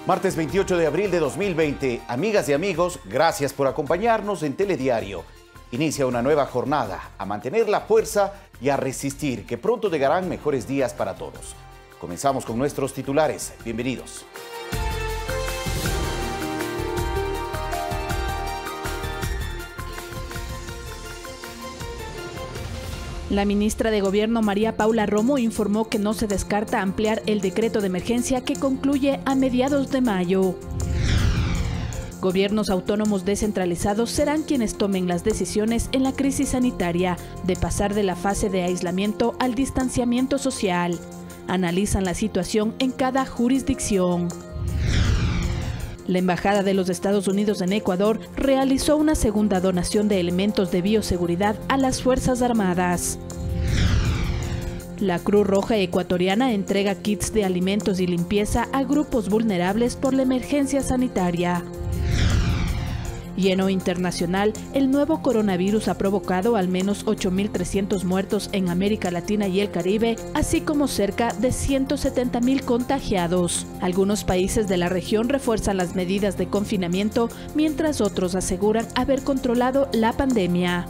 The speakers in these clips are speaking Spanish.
Martes 28 de abril de 2020. Amigas y amigos, gracias por acompañarnos en Telediario. Inicia una nueva jornada, a mantener la fuerza y a resistir, que pronto llegarán mejores días para todos. Comenzamos con nuestros titulares. Bienvenidos. La ministra de Gobierno María Paula Romo informó que no se descarta ampliar el decreto de emergencia que concluye a mediados de mayo. Gobiernos autónomos descentralizados serán quienes tomen las decisiones en la crisis sanitaria de pasar de la fase de aislamiento al distanciamiento social. Analizan la situación en cada jurisdicción. La Embajada de los Estados Unidos en Ecuador realizó una segunda donación de elementos de bioseguridad a las Fuerzas Armadas. La Cruz Roja Ecuatoriana entrega kits de alimentos y limpieza a grupos vulnerables por la emergencia sanitaria. Y en lo internacional, el nuevo coronavirus ha provocado al menos 8.300 muertos en América Latina y el Caribe, así como cerca de 170.000 contagiados. Algunos países de la región refuerzan las medidas de confinamiento, mientras otros aseguran haber controlado la pandemia.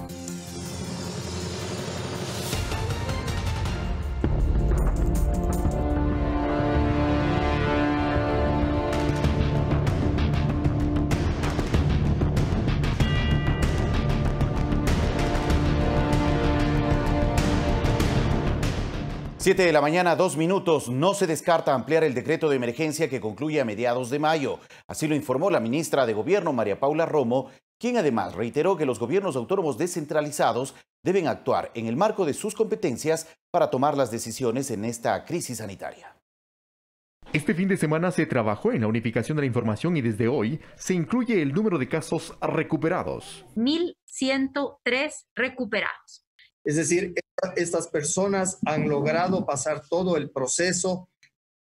Siete de la mañana, 2 minutos. No se descarta ampliar el decreto de emergencia que concluye a mediados de mayo. Así lo informó la ministra de Gobierno, María Paula Romo, quien además reiteró que los gobiernos autónomos descentralizados deben actuar en el marco de sus competencias para tomar las decisiones en esta crisis sanitaria. Este fin de semana se trabajó en la unificación de la información y desde hoy se incluye el número de casos recuperados. 1.103 recuperados. Es decir, estas personas han logrado pasar todo el proceso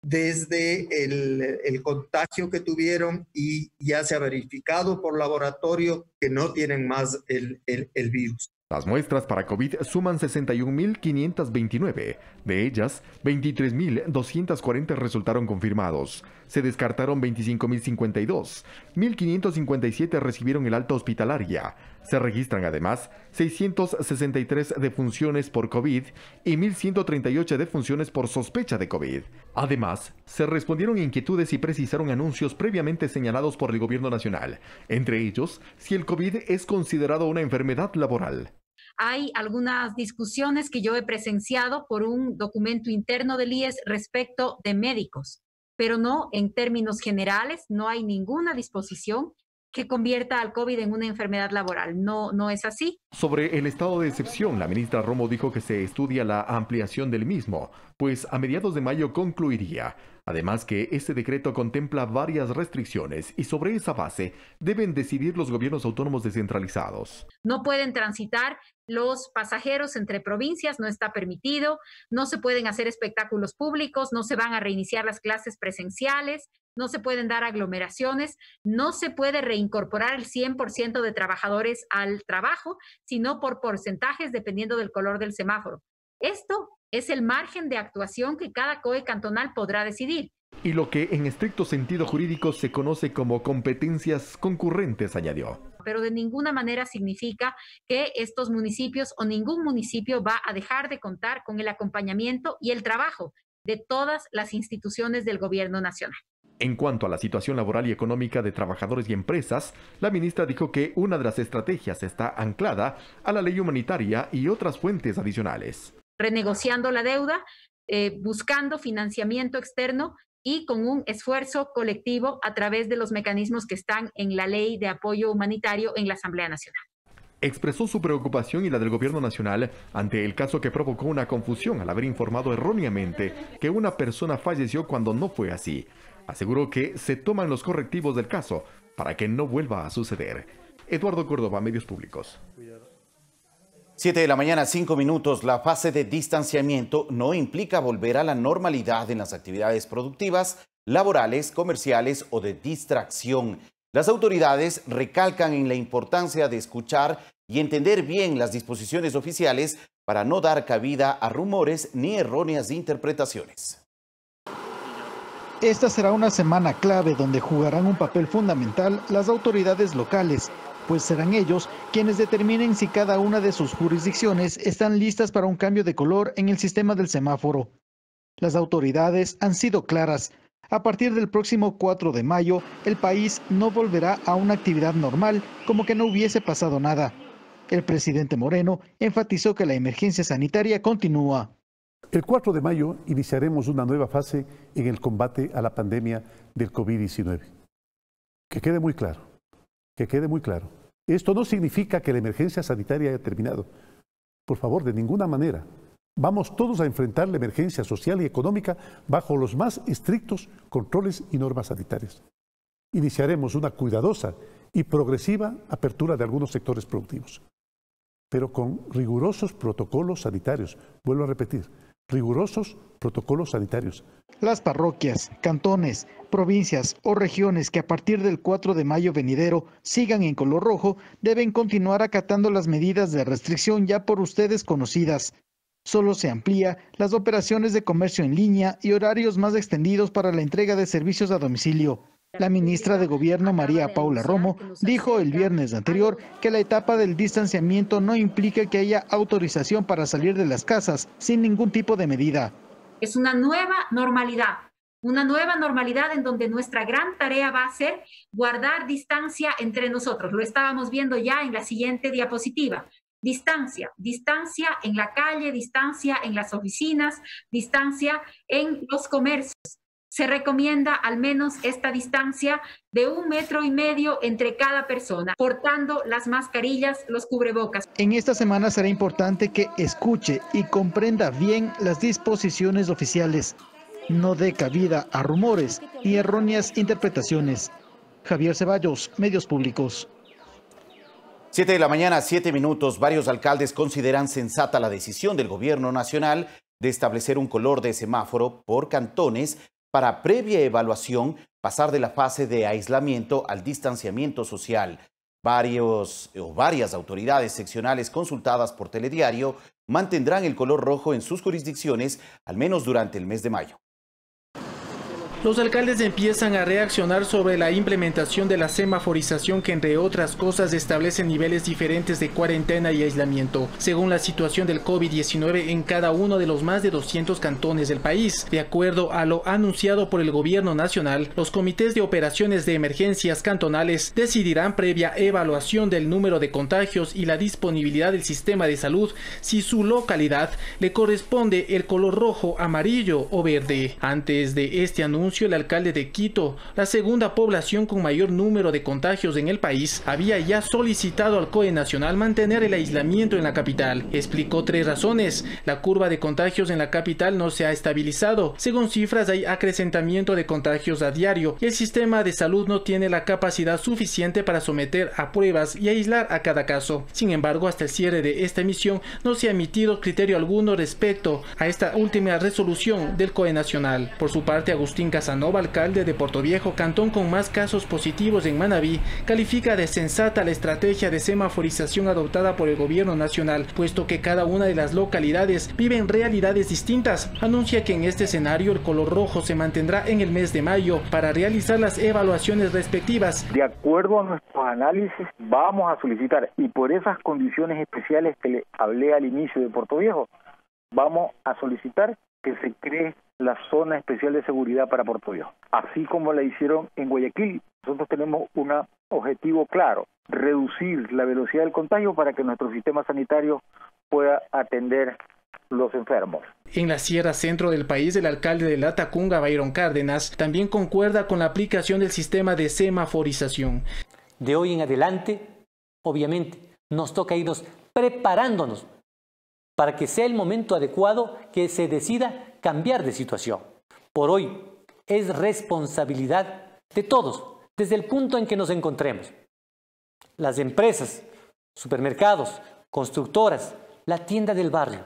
desde el contagio que tuvieron y ya se ha verificado por laboratorio que no tienen más el virus. Las muestras para COVID suman 61.529. De ellas, 23.240 resultaron confirmados. Se descartaron 25.052. 1.557 recibieron el alta hospitalaria. Se registran además 663 defunciones por COVID y 1.138 defunciones por sospecha de COVID. Además, se respondieron inquietudes y precisaron anuncios previamente señalados por el gobierno nacional. Entre ellos, si el COVID es considerado una enfermedad laboral. Hay algunas discusiones que yo he presenciado por un documento interno del IES respecto de médicos, pero no en términos generales, no hay ninguna disposición que convierta al COVID en una enfermedad laboral. No es así. Sobre el estado de excepción, la ministra Romo dijo que se estudia la ampliación del mismo, pues a mediados de mayo concluiría. Además que este decreto contempla varias restricciones y sobre esa base deben decidir los gobiernos autónomos descentralizados. No pueden transitar los pasajeros entre provincias, no está permitido, no se pueden hacer espectáculos públicos, no se van a reiniciar las clases presenciales, no se pueden dar aglomeraciones, no se puede reincorporar el 100% de trabajadores al trabajo, sino por porcentajes dependiendo del color del semáforo. Esto es el margen de actuación que cada COE cantonal podrá decidir. Y lo que en estricto sentido jurídico se conoce como competencias concurrentes, añadió. Pero de ninguna manera significa que estos municipios o ningún municipio va a dejar de contar con el acompañamiento y el trabajo de todas las instituciones del gobierno nacional. En cuanto a la situación laboral y económica de trabajadores y empresas, la ministra dijo que una de las estrategias está anclada a la ley humanitaria y otras fuentes adicionales. Renegociando la deuda, buscando financiamiento externo y con un esfuerzo colectivo a través de los mecanismos que están en la Ley de Apoyo Humanitario en la Asamblea Nacional. Expresó su preocupación y la del gobierno nacional ante el caso que provocó una confusión al haber informado erróneamente que una persona falleció cuando no fue así. Aseguró que se toman los correctivos del caso para que no vuelva a suceder. Eduardo Córdoba, Medios Públicos. 7 de la mañana, 5 minutos. La fase de distanciamiento no implica volver a la normalidad en las actividades productivas, laborales, comerciales o de distracción. Las autoridades recalcan en la importancia de escuchar y entender bien las disposiciones oficiales para no dar cabida a rumores ni erróneas interpretaciones. Esta será una semana clave donde jugarán un papel fundamental las autoridades locales, pues serán ellos quienes determinen si cada una de sus jurisdicciones están listas para un cambio de color en el sistema del semáforo. Las autoridades han sido claras. A partir del próximo 4 de mayo, el país no volverá a una actividad normal, como que no hubiese pasado nada. El presidente Moreno enfatizó que la emergencia sanitaria continúa. El 4 de mayo iniciaremos una nueva fase en el combate a la pandemia del COVID-19. Que quede muy claro, que quede muy claro. Esto no significa que la emergencia sanitaria haya terminado. Por favor, de ninguna manera. Vamos todos a enfrentar la emergencia social y económica bajo los más estrictos controles y normas sanitarias. Iniciaremos una cuidadosa y progresiva apertura de algunos sectores productivos, pero con rigurosos protocolos sanitarios. Vuelvo a repetir, rigurosos protocolos sanitarios. Las parroquias, cantones, provincias o regiones que a partir del 4 de mayo venidero sigan en color rojo deben continuar acatando las medidas de restricción ya por ustedes conocidas. Solo se amplía las operaciones de comercio en línea y horarios más extendidos para la entrega de servicios a domicilio. La ministra de Gobierno, María Paula Romo, dijo el viernes anterior que la etapa del distanciamiento no implica que haya autorización para salir de las casas sin ningún tipo de medida. Es una nueva normalidad en donde nuestra gran tarea va a ser guardar distancia entre nosotros. Lo estábamos viendo ya en la siguiente diapositiva. Distancia en la calle, distancia en las oficinas, distancia en los comercios. Se recomienda al menos esta distancia de 1,5 metros entre cada persona, portando las mascarillas, los cubrebocas. En esta semana será importante que escuche y comprenda bien las disposiciones oficiales. No dé cabida a rumores ni erróneas interpretaciones. Javier Ceballos, Medios Públicos. 7 de la mañana, 7 minutos. Varios alcaldes consideran sensata la decisión del gobierno nacional de establecer un color de semáforo por cantones para previa evaluación pasar de la fase de aislamiento al distanciamiento social. Varias autoridades seccionales consultadas por Telediario mantendrán el color rojo en sus jurisdicciones al menos durante el mes de mayo. Los alcaldes empiezan a reaccionar sobre la implementación de la semaforización que, entre otras cosas, establece niveles diferentes de cuarentena y aislamiento, según la situación del COVID-19 en cada uno de los más de 200 cantones del país. De acuerdo a lo anunciado por el gobierno nacional, los comités de operaciones de emergencias cantonales decidirán, previa evaluación del número de contagios y la disponibilidad del sistema de salud, si su localidad le corresponde el color rojo, amarillo o verde. Antes de este anuncio, el alcalde de Quito, la segunda población con mayor número de contagios en el país, había ya solicitado al COE Nacional mantener el aislamiento en la capital. Explicó 3 razones. La curva de contagios en la capital no se ha estabilizado. Según cifras, hay acrecentamiento de contagios a diario y el sistema de salud no tiene la capacidad suficiente para someter a pruebas y aislar a cada caso. Sin embargo, hasta el cierre de esta emisión no se ha emitido criterio alguno respecto a esta última resolución del COE Nacional. Por su parte, Agustín Casanova, alcalde de Portoviejo, cantón con más casos positivos en Manabí, califica de sensata la estrategia de semaforización adoptada por el gobierno nacional, puesto que cada una de las localidades vive en realidades distintas. Anuncia que en este escenario el color rojo se mantendrá en el mes de mayo para realizar las evaluaciones respectivas. De acuerdo a nuestros análisis, vamos a solicitar, y por esas condiciones especiales que le hablé al inicio de Portoviejo, vamos a solicitar que se cree la zona especial de seguridad para Portoviejo, así como la hicieron en Guayaquil. Nosotros tenemos un objetivo claro: reducir la velocidad del contagio para que nuestro sistema sanitario pueda atender los enfermos. En la sierra centro del país, el alcalde de Latacunga, Byron Cárdenas, también concuerda con la aplicación del sistema de semaforización. De hoy en adelante, obviamente, nos toca irnos preparándonos para que sea el momento adecuado que se decida cambiar de situación. Por hoy es responsabilidad de todos, desde el punto en que nos encontremos. Las empresas, supermercados, constructoras, la tienda del barrio,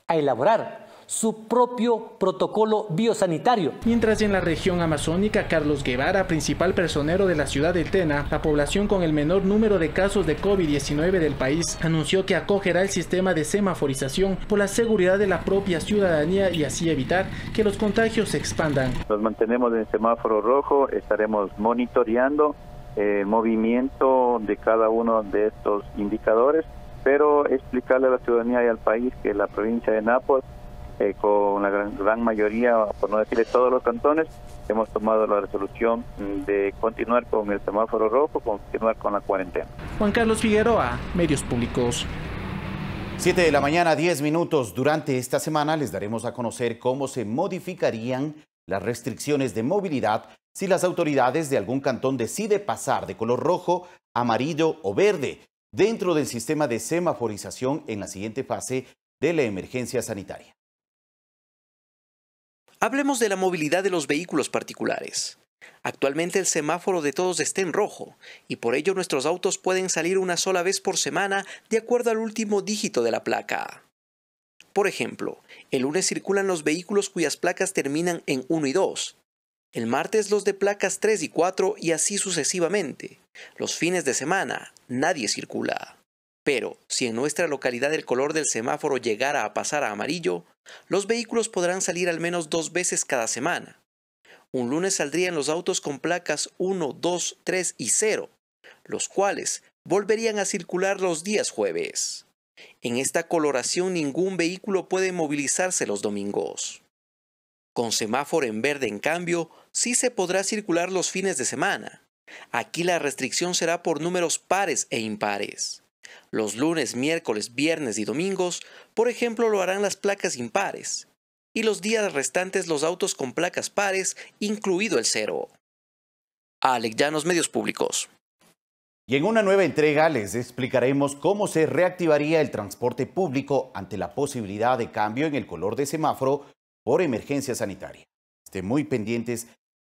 a elaborar su propio protocolo biosanitario. Mientras en la región amazónica, Carlos Guevara, principal personero de la ciudad de Tena, la población con el menor número de casos de COVID-19 del país, anunció que acogerá el sistema de semaforización por la seguridad de la propia ciudadanía y así evitar que los contagios se expandan. Nos mantenemos en semáforo rojo, estaremos monitoreando el movimiento de cada uno de estos indicadores, pero explicarle a la ciudadanía y al país que la provincia de Napo, con la gran mayoría, por no decirle todos los cantones, hemos tomado la resolución de continuar con el semáforo rojo, continuar con la cuarentena. Juan Carlos Figueroa, Medios Públicos. 7 de la mañana, 10 minutos. Durante esta semana les daremos a conocer cómo se modificarían las restricciones de movilidad si las autoridades de algún cantón deciden pasar de color rojo, amarillo o verde dentro del sistema de semaforización en la siguiente fase de la emergencia sanitaria. Hablemos de la movilidad de los vehículos particulares. Actualmente el semáforo de todos está en rojo y por ello nuestros autos pueden salir una sola vez por semana de acuerdo al último dígito de la placa. Por ejemplo, el lunes circulan los vehículos cuyas placas terminan en 1 y 2. El martes los de placas 3 y 4 y así sucesivamente. Los fines de semana nadie circula. Pero si en nuestra localidad el color del semáforo llegara a pasar a amarillo, los vehículos podrán salir al menos 2 veces cada semana. Un lunes saldrían los autos con placas 1, 2, 3 y 0, los cuales volverían a circular los días jueves. En esta coloración ningún vehículo puede movilizarse los domingos. Con semáforo en verde, en cambio, sí se podrá circular los fines de semana. Aquí la restricción será por números pares e impares. Los lunes, miércoles, viernes y domingos, por ejemplo, lo harán las placas impares. Y los días restantes los autos con placas pares, incluido el 0. Alex Llanos, Medios Públicos. Y en una nueva entrega les explicaremos cómo se reactivaría el transporte público ante la posibilidad de cambio en el color de semáforo por emergencia sanitaria. Estén muy pendientes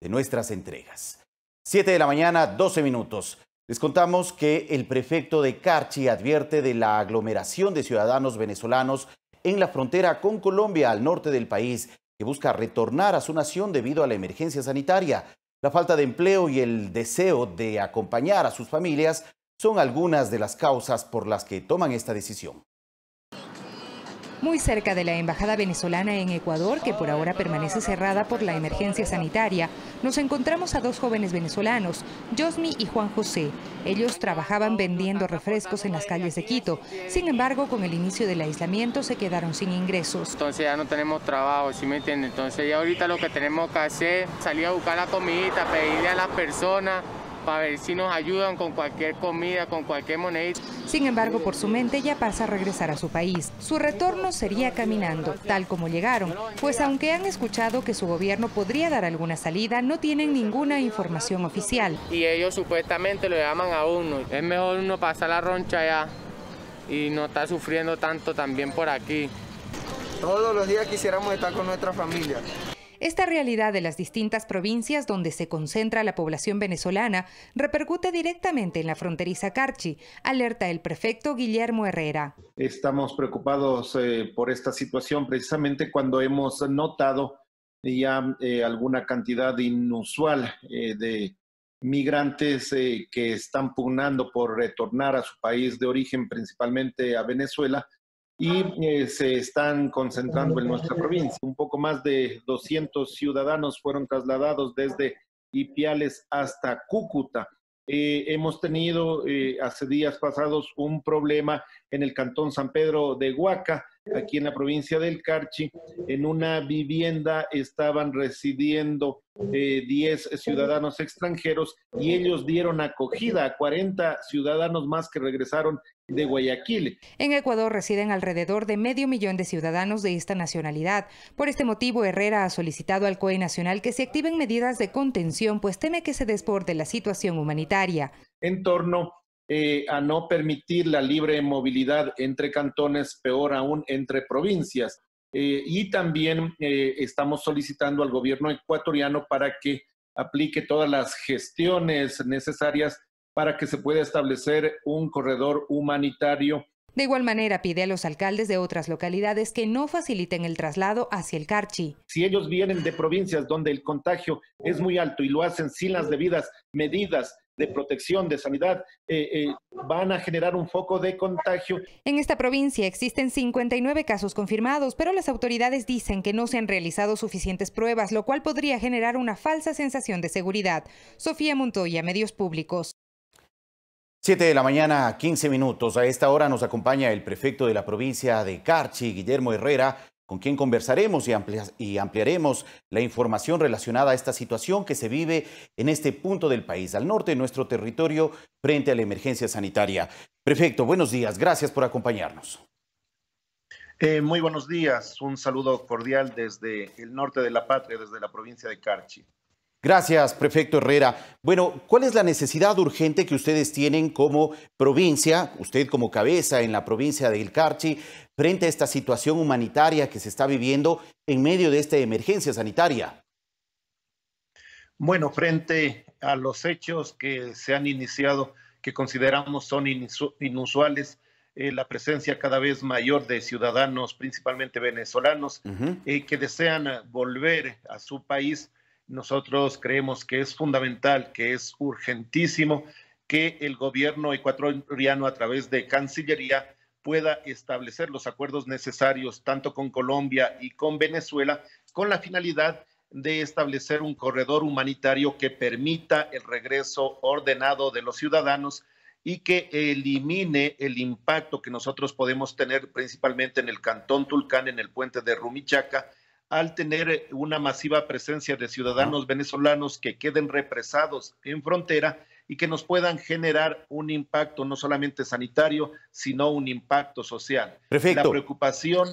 de nuestras entregas. 7 de la mañana, 12 minutos. Les contamos que el prefecto de Carchi advierte de la aglomeración de ciudadanos venezolanos en la frontera con Colombia al norte del país, que busca retornar a su nación debido a la emergencia sanitaria. La falta de empleo y el deseo de acompañar a sus familias son algunas de las causas por las que toman esta decisión. Muy cerca de la embajada venezolana en Ecuador, que por ahora permanece cerrada por la emergencia sanitaria, nos encontramos a 2 jóvenes venezolanos, Josmi y Juan José. Ellos trabajaban vendiendo refrescos en las calles de Quito. Sin embargo, con el inicio del aislamiento se quedaron sin ingresos. Entonces ya no tenemos trabajo, ¿sí me entienden? Entonces ya ahorita lo que tenemos que hacer es salir a buscar la comidita, pedirle a las personas para ver si nos ayudan con cualquier comida, con cualquier monedita. Sin embargo, por su mente ya pasa a regresar a su país. Su retorno sería caminando, tal como llegaron, pues aunque han escuchado que su gobierno podría dar alguna salida, no tienen ninguna información oficial. Y ellos supuestamente lo llaman a uno. Es mejor uno pasar la roncha allá y no estar sufriendo tanto también por aquí. Todos los días quisiéramos estar con nuestra familia. Esta realidad de las distintas provincias donde se concentra la población venezolana repercute directamente en la fronteriza Carchi, alerta el prefecto Guillermo Herrera. Estamos preocupados por esta situación precisamente cuando hemos notado ya alguna cantidad inusual de migrantes que están pugnando por retornar a su país de origen, principalmente a Venezuela, y se están concentrando en nuestra provincia. Un poco más de 200 ciudadanos fueron trasladados desde Ipiales hasta Cúcuta. Hemos tenido hace días pasados un problema en el cantón San Pedro de Huaca, aquí en la provincia del Carchi. En una vivienda estaban residiendo 10 ciudadanos extranjeros y ellos dieron acogida a 40 ciudadanos más que regresaron de Guayaquil. En Ecuador residen alrededor de 500.000 de ciudadanos de esta nacionalidad. Por este motivo, Herrera ha solicitado al COE Nacional que se activen medidas de contención, pues teme que se desborde la situación humanitaria. En torno a no permitir la libre movilidad entre cantones, peor aún entre provincias. Y también estamos solicitando al gobierno ecuatoriano para que aplique todas las gestiones necesarias para que se pueda establecer un corredor humanitario De igual manera, pide a los alcaldes de otras localidades que no faciliten el traslado hacia el Carchi. Si ellos vienen de provincias donde el contagio es muy alto y lo hacen sin las debidas medidas de protección, de sanidad, van a generar un foco de contagio. En esta provincia existen 59 casos confirmados, pero las autoridades dicen que no se han realizado suficientes pruebas, lo cual podría generar una falsa sensación de seguridad. Sofía Montoya, Medios Públicos. 7 de la mañana, 15 minutos. A esta hora nos acompaña el prefecto de la provincia de Carchi, Guillermo Herrera, con quien conversaremos y ampliaremos la información relacionada a esta situación que se vive en este punto del país, al norte de nuestro territorio, frente a la emergencia sanitaria. Prefecto, buenos días. Gracias por acompañarnos. Muy buenos días. Un saludo cordial desde el norte de la patria, desde la provincia de Carchi. Gracias, prefecto Herrera. Bueno, ¿cuál es la necesidad urgente que ustedes tienen como provincia, usted como cabeza en la provincia del Carchi, frente a esta situación humanitaria que se está viviendo en medio de esta emergencia sanitaria? Bueno, frente a los hechos que se han iniciado, que consideramos son inusuales, la presencia cada vez mayor de ciudadanos, principalmente venezolanos, que desean volver a su país. Nosotros creemos que es fundamental, que es urgentísimo que el gobierno ecuatoriano a través de Cancillería pueda establecer los acuerdos necesarios tanto con Colombia y con Venezuela con la finalidad de establecer un corredor humanitario que permita el regreso ordenado de los ciudadanos y que elimine el impacto que nosotros podemos tener principalmente en el Cantón Tulcán, en el puente de Rumichaca, al tener una masiva presencia de ciudadanos venezolanos que queden represados en frontera y que nos puedan generar un impacto no solamente sanitario, sino un impacto social. Perfecto. La preocupación...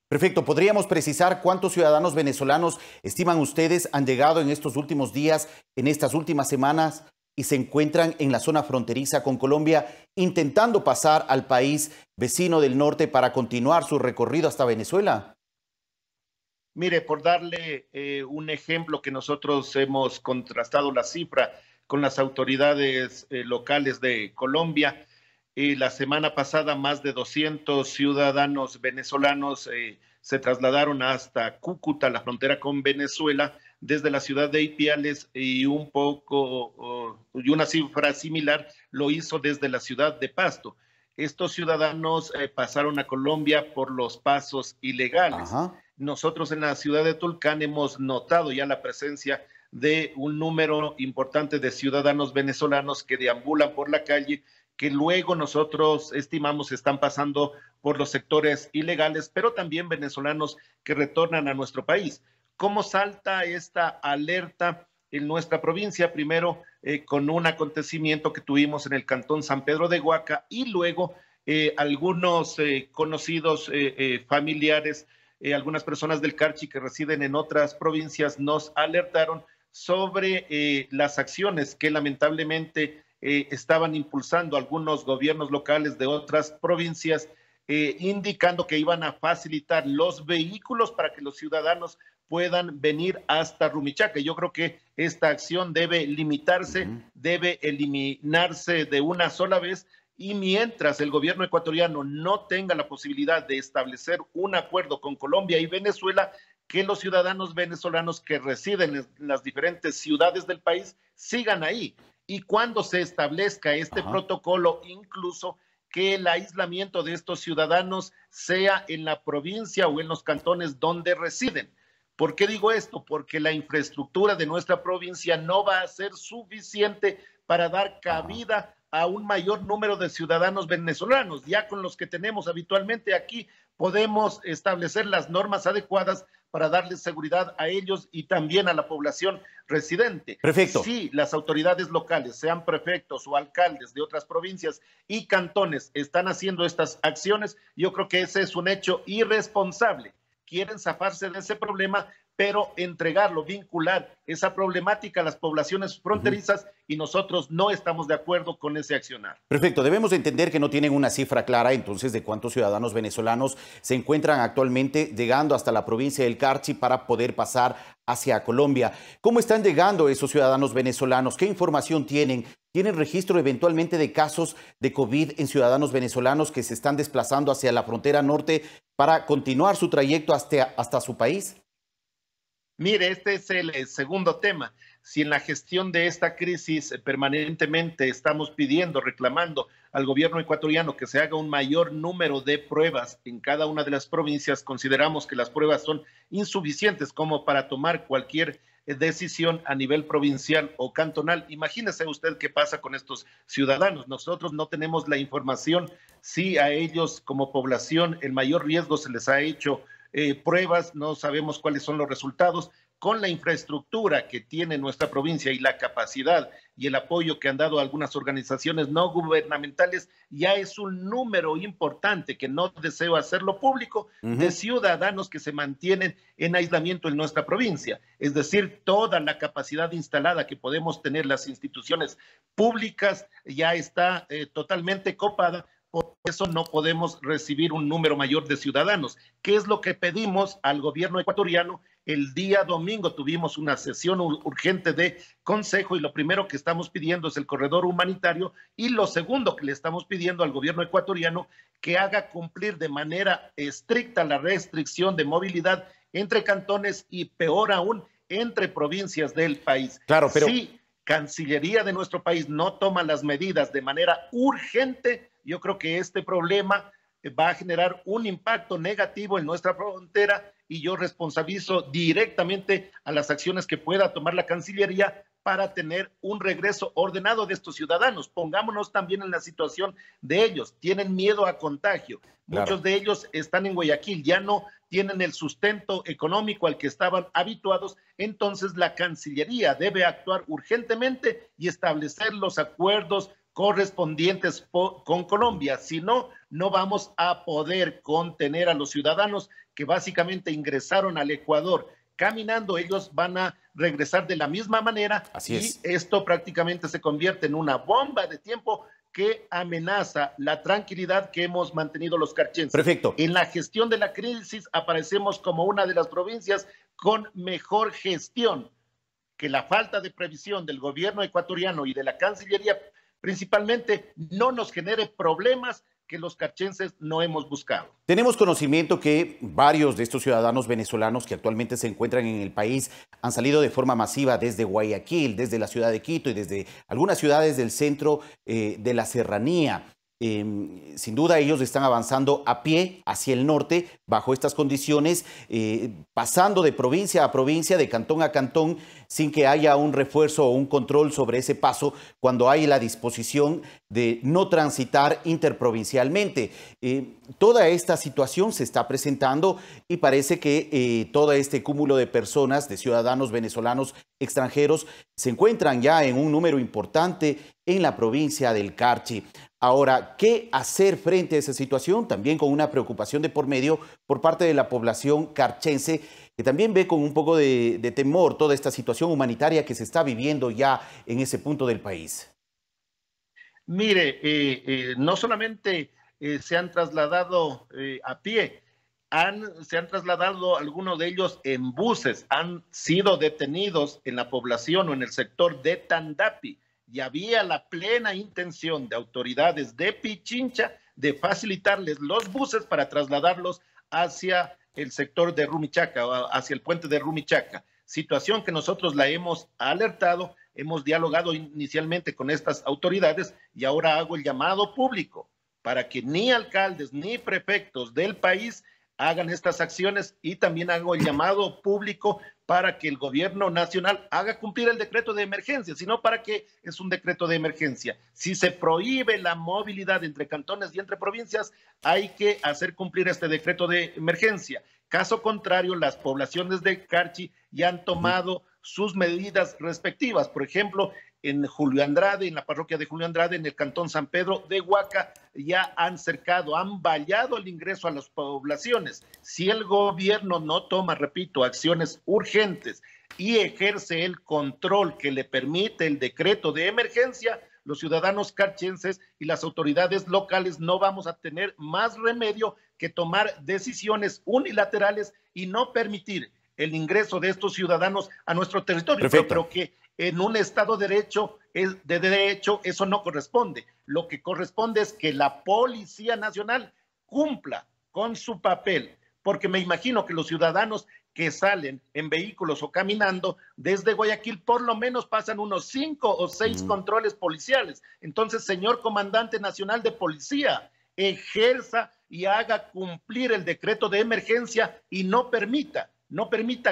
Perfecto. ¿Podríamos precisar cuántos ciudadanos venezolanos estiman ustedes han llegado en estos últimos días, en estas últimas semanas, y se encuentran en la zona fronteriza con Colombia, intentando pasar al país vecino del norte para continuar su recorrido hasta Venezuela? Mire, por darle un ejemplo que nosotros hemos contrastado la cifra con las autoridades locales de Colombia, la semana pasada más de 200 ciudadanos venezolanos se trasladaron hasta Cúcuta, la frontera con Venezuela, desde la ciudad de Ipiales y una cifra similar lo hizo desde la ciudad de Pasto. Estos ciudadanos pasaron a Colombia por los pasos ilegales. Nosotros en la ciudad de Tulcán hemos notado ya la presencia de un número importante de ciudadanos venezolanos que deambulan por la calle, que luego nosotros estimamos están pasando por los sectores ilegales, pero también venezolanos que retornan a nuestro país. ¿Cómo salta esta alerta en nuestra provincia? Primero, con un acontecimiento que tuvimos en el Cantón San Pedro de Huaca y luego algunos conocidos familiares, algunas personas del Carchi que residen en otras provincias nos alertaron sobre las acciones que lamentablemente estaban impulsando algunos gobiernos locales de otras provincias, indicando que iban a facilitar los vehículos para que los ciudadanos puedan venir hasta Rumichaca. Yo creo que esta acción debe limitarse, debe eliminarse de una sola vez, y mientras el gobierno ecuatoriano no tenga la posibilidad de establecer un acuerdo con Colombia y Venezuela, que los ciudadanos venezolanos que residen en las diferentes ciudades del país sigan ahí. Y cuando se establezca este protocolo, incluso que el aislamiento de estos ciudadanos sea en la provincia o en los cantones donde residen. ¿Por qué digo esto? Porque la infraestructura de nuestra provincia no va a ser suficiente para dar cabida a un mayor número de ciudadanos venezolanos. Ya con los que tenemos habitualmente aquí podemos establecer las normas adecuadas para darles seguridad a ellos y también a la población residente. Perfecto. Si las autoridades locales, sean prefectos o alcaldes de otras provincias y cantones, están haciendo estas acciones, yo creo que ese es un hecho irresponsable. Quieren zafarse de ese problema, pero entregarlo, vincular esa problemática a las poblaciones fronterizas, y nosotros no estamos de acuerdo con ese accionar. Perfecto, debemos entender que no tienen una cifra clara entonces de cuántos ciudadanos venezolanos se encuentran actualmente llegando hasta la provincia del Carchi para poder pasar hacia Colombia. ¿Cómo están llegando esos ciudadanos venezolanos? ¿Qué información tienen? ¿Tienen registro eventualmente de casos de COVID en ciudadanos venezolanos que se están desplazando hacia la frontera norte para continuar su trayecto hasta su país? Mire, este es el segundo tema. Si en la gestión de esta crisis permanentemente estamos pidiendo, reclamando al gobierno ecuatoriano que se haga un mayor número de pruebas en cada una de las provincias, consideramos que las pruebas son insuficientes como para tomar cualquier decisión a nivel provincial o cantonal. Imagínese usted qué pasa con estos ciudadanos. Nosotros no tenemos la información si a ellos como población el mayor riesgo se les ha hecho pruebas, no sabemos cuáles son los resultados. Con la infraestructura que tiene nuestra provincia y la capacidad y el apoyo que han dado algunas organizaciones no gubernamentales, ya es un número importante, que no deseo hacerlo público, de ciudadanos que se mantienen en aislamiento en nuestra provincia. Es decir, toda la capacidad instalada que podemos tener las instituciones públicas ya está totalmente copada. Por eso no podemos recibir un número mayor de ciudadanos. ¿Qué es lo que pedimos al gobierno ecuatoriano? El día domingo tuvimos una sesión urgente de consejo y lo primero que estamos pidiendo es el corredor humanitario, y lo segundo que le estamos pidiendo al gobierno ecuatoriano que haga cumplir de manera estricta la restricción de movilidad entre cantones y, peor aún, entre provincias del país. Claro, pero si Cancillería de nuestro país no toma las medidas de manera urgente, yo creo que este problema va a generar un impacto negativo en nuestra frontera, y yo responsabilizo directamente a las acciones que pueda tomar la Cancillería para tener un regreso ordenado de estos ciudadanos. Pongámonos también en la situación de ellos. Tienen miedo a contagio. Claro. Muchos de ellos están en Guayaquil, ya no tienen el sustento económico al que estaban habituados. Entonces la Cancillería debe actuar urgentemente y establecer los acuerdos correspondientes con Colombia. Si no, no vamos a poder contener a los ciudadanos que básicamente ingresaron al Ecuador caminando. Ellos van a regresar de la misma manera. Así es. Y esto prácticamente se convierte en una bomba de tiempo que amenaza la tranquilidad que hemos mantenido los carchenses. Perfecto. En la gestión de la crisis aparecemos como una de las provincias con mejor gestión. Que la falta de previsión del gobierno ecuatoriano y de la Cancillería principalmente no nos genere problemas que los carchenses no hemos buscado. Tenemos conocimiento que varios de estos ciudadanos venezolanos que actualmente se encuentran en el país han salido de forma masiva desde Guayaquil, desde la ciudad de Quito y desde algunas ciudades del centro de la serranía. Sin duda ellos están avanzando a pie hacia el norte bajo estas condiciones, pasando de provincia a provincia, de cantón a cantón, sin que haya un refuerzo o un control sobre ese paso cuando hay la disposición de no transitar interprovincialmente. Toda esta situación se está presentando y parece que todo este cúmulo de personas, de ciudadanos venezolanos extranjeros, se encuentran ya en un número importante en la provincia del Carchi. Ahora, ¿qué hacer frente a esa situación? También con una preocupación de por medio por parte de la población carchense, que también ve con un poco de temor toda esta situación humanitaria que se está viviendo ya en ese punto del país. Mire, no solamente se han trasladado a pie, se han trasladado algunos de ellos en buses, han sido detenidos en la población o en el sector de Tandapi. Y había la plena intención de autoridades de Pichincha de facilitarles los buses para trasladarlos hacia el sector de Rumichaca, hacia el puente de Rumichaca. Situación que nosotros la hemos alertado, hemos dialogado inicialmente con estas autoridades y ahora hago el llamado público para que ni alcaldes ni prefectos del país hagan estas acciones, y también hago el llamado público para que el gobierno nacional haga cumplir el decreto de emergencia, sino para qué es un decreto de emergencia. Si se prohíbe la movilidad entre cantones y entre provincias, hay que hacer cumplir este decreto de emergencia. Caso contrario, las poblaciones de Carchi ya han tomado sus medidas respectivas. Por ejemplo, en Julio Andrade, en la parroquia de Julio Andrade, en el cantón San Pedro de Huaca, ya han cercado, han vallado el ingreso a las poblaciones. Si el gobierno no toma, repito, acciones urgentes y ejerce el control que le permite el decreto de emergencia, los ciudadanos carchenses y las autoridades locales no vamos a tener más remedio que tomar decisiones unilaterales y no permitir el ingreso de estos ciudadanos a nuestro territorio. Perfecto. Pero creo que En un Estado de derecho eso no corresponde. Lo que corresponde es que la Policía Nacional cumpla con su papel, porque me imagino que los ciudadanos que salen en vehículos o caminando desde Guayaquil por lo menos pasan unos 5 o 6 controles policiales. Entonces, señor comandante nacional de policía, ejerza y haga cumplir el decreto de emergencia y no permita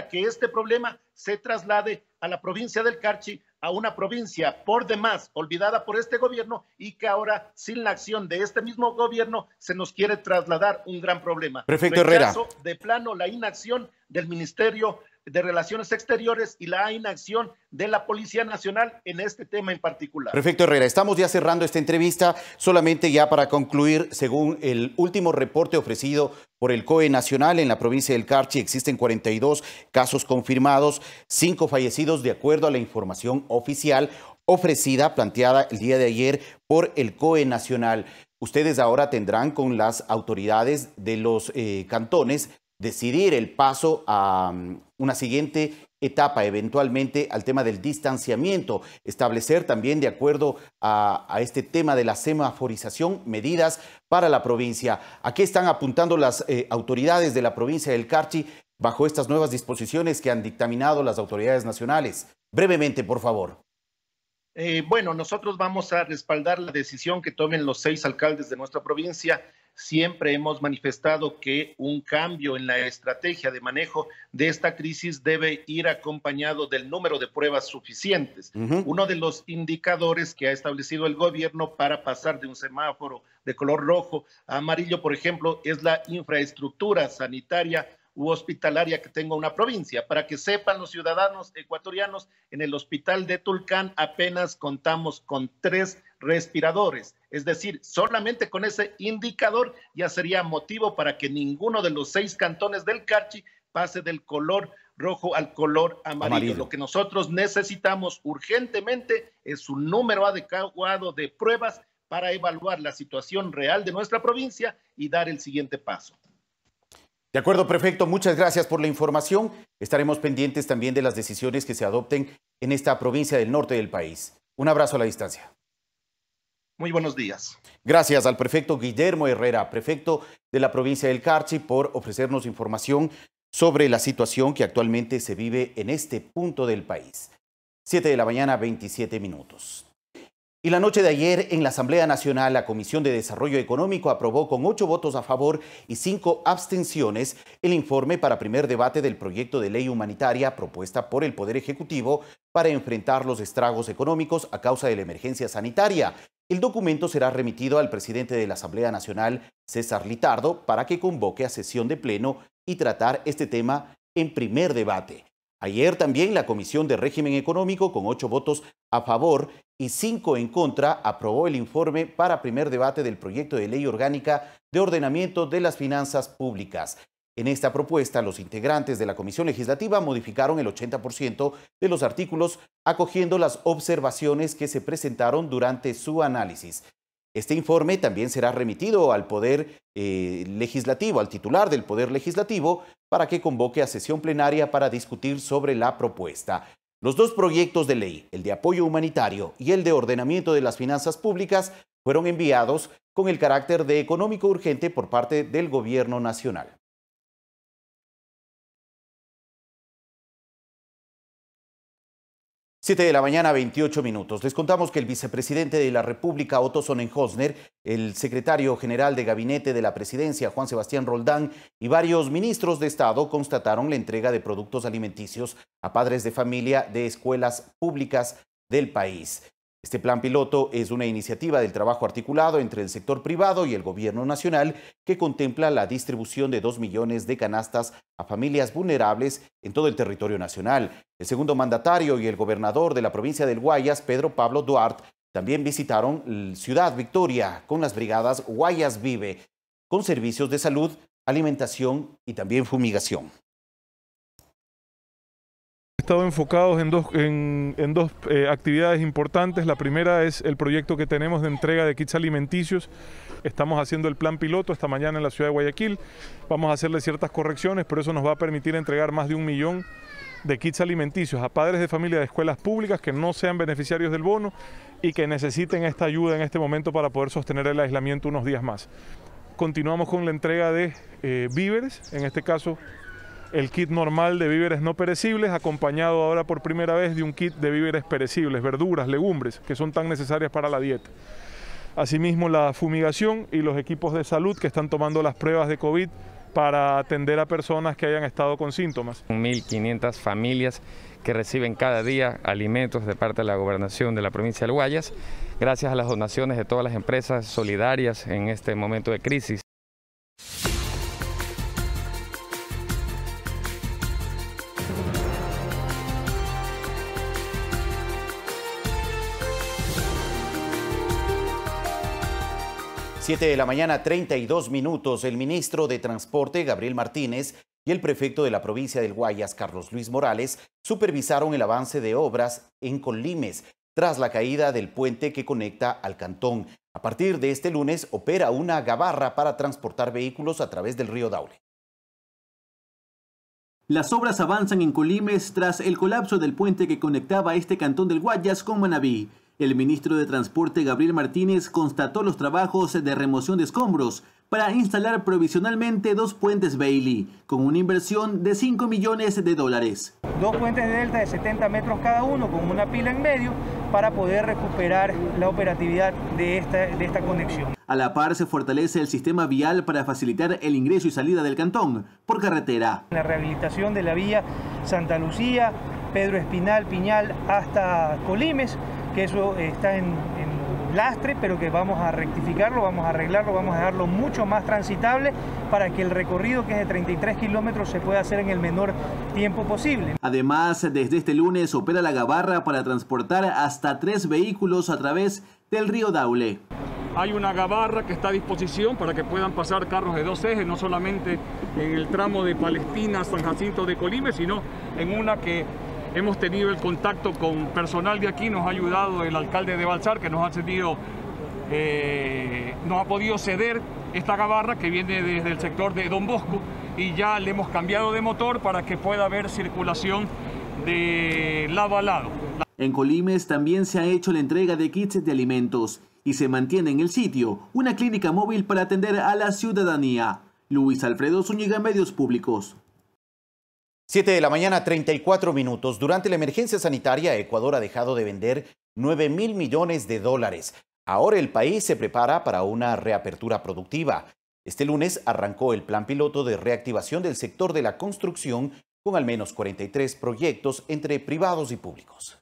que este problema se traslade a la provincia del Carchi, a una provincia por demás olvidada por este gobierno y que ahora, sin la acción de este mismo gobierno, se nos quiere trasladar un gran problema. Prefecto Herrera. De plano, la inacción del Ministerio de Relaciones Exteriores y la inacción de la Policía Nacional en este tema en particular. Prefecto Herrera, estamos ya cerrando esta entrevista. Solamente ya para concluir, según el último reporte ofrecido por el COE Nacional, en la provincia del Carchi existen 42 casos confirmados, 5 fallecidos de acuerdo a la información oficial ofrecida, planteada el día de ayer por el COE Nacional. Ustedes ahora tendrán con las autoridades de los cantones decidir el paso a una siguiente etapa, eventualmente al tema del distanciamiento, establecer también, de acuerdo a este tema de la semaforización, medidas para la provincia. ¿A qué están apuntando las autoridades de la provincia del Carchi bajo estas nuevas disposiciones que han dictaminado las autoridades nacionales? Brevemente, por favor. Bueno, nosotros vamos a respaldar la decisión que tomen los 6 alcaldes de nuestra provincia. Siempre hemos manifestado que un cambio en la estrategia de manejo de esta crisis debe ir acompañado del número de pruebas suficientes. Uno de los indicadores que ha establecido el gobierno para pasar de un semáforo de color rojo a amarillo, por ejemplo, es la infraestructura sanitaria u hospitalaria que tenga una provincia. Para que sepan los ciudadanos ecuatorianos, en el hospital de Tulcán apenas contamos con 3 respiradores. Es decir, solamente con ese indicador ya sería motivo para que ninguno de los 6 cantones del Carchi pase del color rojo al color amarillo. Lo que nosotros necesitamos urgentemente es un número adecuado de pruebas para evaluar la situación real de nuestra provincia y dar el siguiente paso. De acuerdo, prefecto, muchas gracias por la información. Estaremos pendientes también de las decisiones que se adopten en esta provincia del norte del país. Un abrazo a la distancia. Muy buenos días. Gracias al prefecto Guillermo Herrera, prefecto de la provincia del Carchi, por ofrecernos información sobre la situación que actualmente se vive en este punto del país. 7 de la mañana, 27 minutos. Y la noche de ayer, en la Asamblea Nacional, la Comisión de Desarrollo Económico aprobó con 8 votos a favor y 5 abstenciones el informe para primer debate del proyecto de ley humanitaria propuesta por el Poder Ejecutivo para enfrentar los estragos económicos a causa de la emergencia sanitaria. El documento será remitido al presidente de la Asamblea Nacional, César Litardo, para que convoque a sesión de pleno y tratar este tema en primer debate. Ayer también la Comisión de Régimen Económico, con 8 votos a favor y 5 en contra, aprobó el informe para primer debate del proyecto de ley orgánica de ordenamiento de las finanzas públicas. En esta propuesta, los integrantes de la Comisión Legislativa modificaron el 80% de los artículos, acogiendo las observaciones que se presentaron durante su análisis. Este informe también será remitido al Poder Legislativo, al titular del Poder Legislativo, para que convoque a sesión plenaria para discutir sobre la propuesta. Los 2 proyectos de ley, el de apoyo humanitario y el de ordenamiento de las finanzas públicas, fueron enviados con el carácter de económico urgente por parte del Gobierno Nacional. 7 de la mañana, 28 minutos. Les contamos que el vicepresidente de la República, Otto Sonnenhösner, el secretario general de Gabinete de la Presidencia, Juan Sebastián Roldán, y varios ministros de Estado constataron la entrega de productos alimenticios a padres de familia de escuelas públicas del país. Este plan piloto es una iniciativa del trabajo articulado entre el sector privado y el gobierno nacional que contempla la distribución de 2 millones de canastas a familias vulnerables en todo el territorio nacional. El segundo mandatario y el gobernador de la provincia del Guayas, Pedro Pablo Duarte, también visitaron Ciudad Victoria con las brigadas Guayas Vive, con servicios de salud, alimentación y también fumigación. Estado enfocados en dos actividades importantes. La primera es el proyecto que tenemos de entrega de kits alimenticios. Estamos haciendo el plan piloto esta mañana en la ciudad de Guayaquil. Vamos a hacerle ciertas correcciones, pero eso nos va a permitir entregar más de 1 millón de kits alimenticios a padres de familia de escuelas públicas que no sean beneficiarios del bono y que necesiten esta ayuda en este momento para poder sostener el aislamiento unos días más. Continuamos con la entrega de víveres, en este caso el kit normal de víveres no perecibles, acompañado ahora por primera vez de un kit de víveres perecibles, verduras, legumbres, que son tan necesarias para la dieta. Asimismo, la fumigación y los equipos de salud que están tomando las pruebas de COVID para atender a personas que hayan estado con síntomas. 1.500 familias que reciben cada día alimentos de parte de la Gobernación de la provincia del Guayas, gracias a las donaciones de todas las empresas solidarias en este momento de crisis. Siete de la mañana, 32 minutos. El ministro de Transporte, Gabriel Martínez, y el prefecto de la provincia del Guayas, Carlos Luis Morales, supervisaron el avance de obras en Colimes tras la caída del puente que conecta al cantón. A partir de este lunes opera una gabarra para transportar vehículos a través del río Daule. Las obras avanzan en Colimes tras el colapso del puente que conectaba este cantón del Guayas con Manabí. El ministro de Transporte, Gabriel Martínez, constató los trabajos de remoción de escombros para instalar provisionalmente 2 puentes Bailey, con una inversión de $5 millones. 2 puentes de delta de 70 metros cada uno, con una pila en medio, para poder recuperar la operatividad de esta conexión. A la par se fortalece el sistema vial para facilitar el ingreso y salida del cantón por carretera. La rehabilitación de la vía Santa Lucía, Pedro Espinal, Piñal hasta Colimes, que eso está en lastre, pero que vamos a rectificarlo, vamos a arreglarlo, vamos a dejarlo mucho más transitable para que el recorrido, que es de 33 kilómetros, se pueda hacer en el menor tiempo posible. Además, desde este lunes opera la gabarra para transportar hasta 3 vehículos a través del río Daule. Hay una gabarra que está a disposición para que puedan pasar carros de 2 ejes, no solamente en el tramo de Palestina, San Jacinto de Colimes, sino en una que hemos tenido el contacto con personal de aquí, nos ha ayudado el alcalde de Balsar, que nos ha podido ceder esta gabarra que viene desde el sector de Don Bosco, y ya le hemos cambiado de motor para que pueda haber circulación de lado a lado. En Colimes también se ha hecho la entrega de kits de alimentos y se mantiene en el sitio una clínica móvil para atender a la ciudadanía. Luis Alfredo Zúñiga, Medios Públicos. 7 de la mañana, 34 minutos. Durante la emergencia sanitaria, Ecuador ha dejado de vender $9.000 millones. Ahora el país se prepara para una reapertura productiva. Este lunes arrancó el plan piloto de reactivación del sector de la construcción con al menos 43 proyectos entre privados y públicos.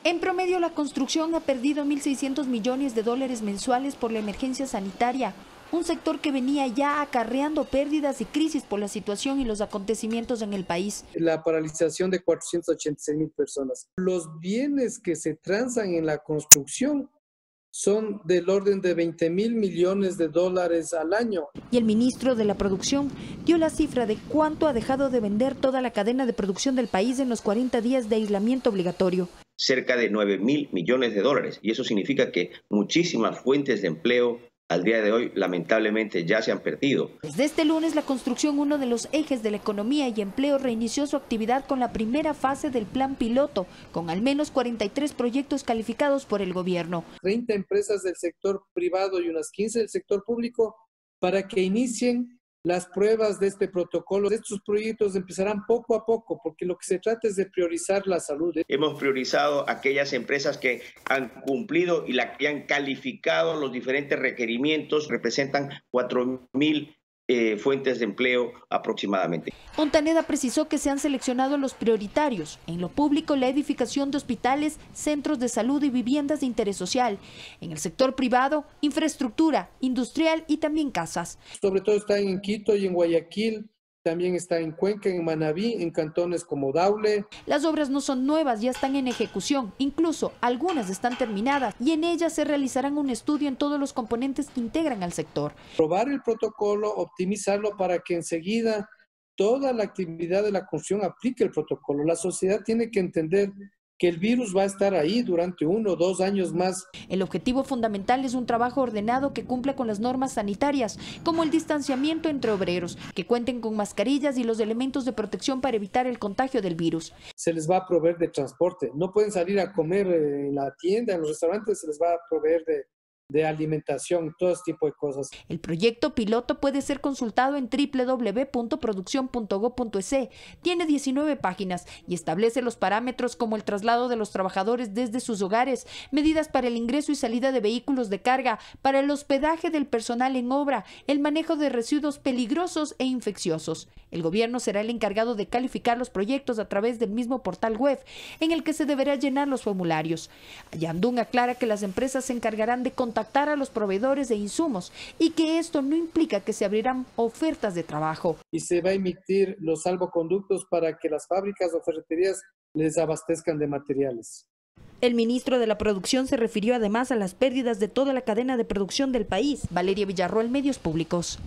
En promedio, la construcción ha perdido $1.600 millones mensuales por la emergencia sanitaria. Un sector que venía ya acarreando pérdidas y crisis por la situación y los acontecimientos en el país. La paralización de 486.000 personas. Los bienes que se transan en la construcción son del orden de $20.000 millones al año. Y el ministro de la Producción dio la cifra de cuánto ha dejado de vender toda la cadena de producción del país en los 40 días de aislamiento obligatorio. Cerca de $9.000 millones, y eso significa que muchísimas fuentes de empleo al día de hoy lamentablemente ya se han perdido. Desde este lunes, la construcción, uno de los ejes de la economía y empleo, reinició su actividad con la primera fase del plan piloto, con al menos 43 proyectos calificados por el gobierno. 30 empresas del sector privado y unas 15 del sector público para que inicien las pruebas de este protocolo. Estos proyectos empezarán poco a poco, porque lo que se trata es de priorizar la salud. Hemos priorizado aquellas empresas que han cumplido y que han calificado los diferentes requerimientos. Representan 4.000 fuentes de empleo aproximadamente. Montaneda precisó que se han seleccionado los prioritarios. En lo público, la edificación de hospitales, centros de salud y viviendas de interés social. En el sector privado, infraestructura, industrial y también casas. Sobre todo están en Quito y en Guayaquil. También está en Cuenca, en Manabí, en cantones como Daule. Las obras no son nuevas, ya están en ejecución. Incluso algunas están terminadas y en ellas se realizarán un estudio en todos los componentes que integran al sector. Probar el protocolo, optimizarlo para que enseguida toda la actividad de la construcción aplique el protocolo. La sociedad tiene que entender que el virus va a estar ahí durante 1 o 2 años más. El objetivo fundamental es un trabajo ordenado que cumpla con las normas sanitarias, como el distanciamiento entre obreros, que cuenten con mascarillas y los elementos de protección para evitar el contagio del virus. Se les va a proveer de transporte, no pueden salir a comer en la tienda, en los restaurantes, se les va a proveer de alimentación, todo este tipo de cosas. El proyecto piloto puede ser consultado en www.produccion.go.es. Tiene 19 páginas y establece los parámetros como el traslado de los trabajadores desde sus hogares, medidas para el ingreso y salida de vehículos de carga, para el hospedaje del personal en obra, el manejo de residuos peligrosos e infecciosos. El gobierno será el encargado de calificar los proyectos a través del mismo portal web en el que se deberá llenar los formularios. Yandún aclara que las empresas se encargarán de contactar a los proveedores de insumos y que esto no implica que se abrirán ofertas de trabajo. Y se va a emitir los salvoconductos para que las fábricas o ferreterías les abastezcan de materiales. El ministro de la Producción se refirió además a las pérdidas de toda la cadena de producción del país. Valeria Villarroel, Medios Públicos.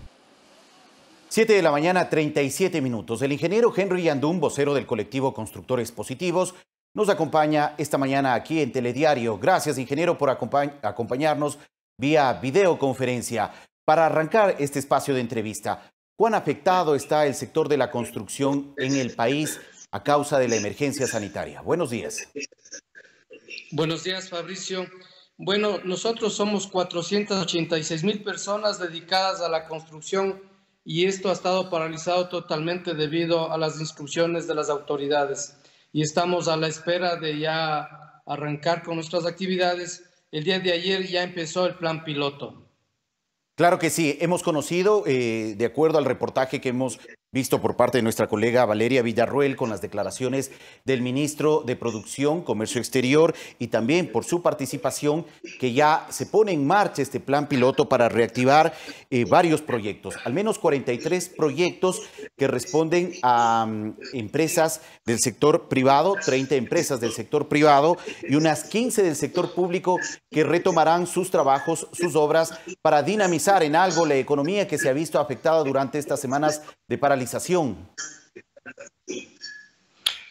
7 de la mañana, 37 minutos. El ingeniero Henry Yandún, vocero del colectivo Constructores Positivos, nos acompaña esta mañana aquí en Telediario. Gracias, ingeniero, por acompañarnos vía videoconferencia. Para arrancar este espacio de entrevista, ¿cuán afectado está el sector de la construcción en el país a causa de la emergencia sanitaria? Buenos días. Buenos días, Fabricio. Bueno, nosotros somos 486,000 personas dedicadas a la construcción y esto ha estado paralizado totalmente debido a las instrucciones de las autoridades. Y estamos a la espera de ya arrancar con nuestras actividades. El día de ayer ya empezó el plan piloto. Claro que sí, hemos conocido, de acuerdo al reportaje que hemos visto por parte de nuestra colega Valeria Villarroel con las declaraciones del ministro de Producción, Comercio Exterior y también por su participación, que ya se pone en marcha este plan piloto para reactivar varios proyectos, al menos 43 proyectos que responden a empresas del sector privado, 30 empresas del sector privado y unas 15 del sector público que retomarán sus trabajos, sus obras para dinamizar en algo la economía que se ha visto afectada durante estas semanas de paralización.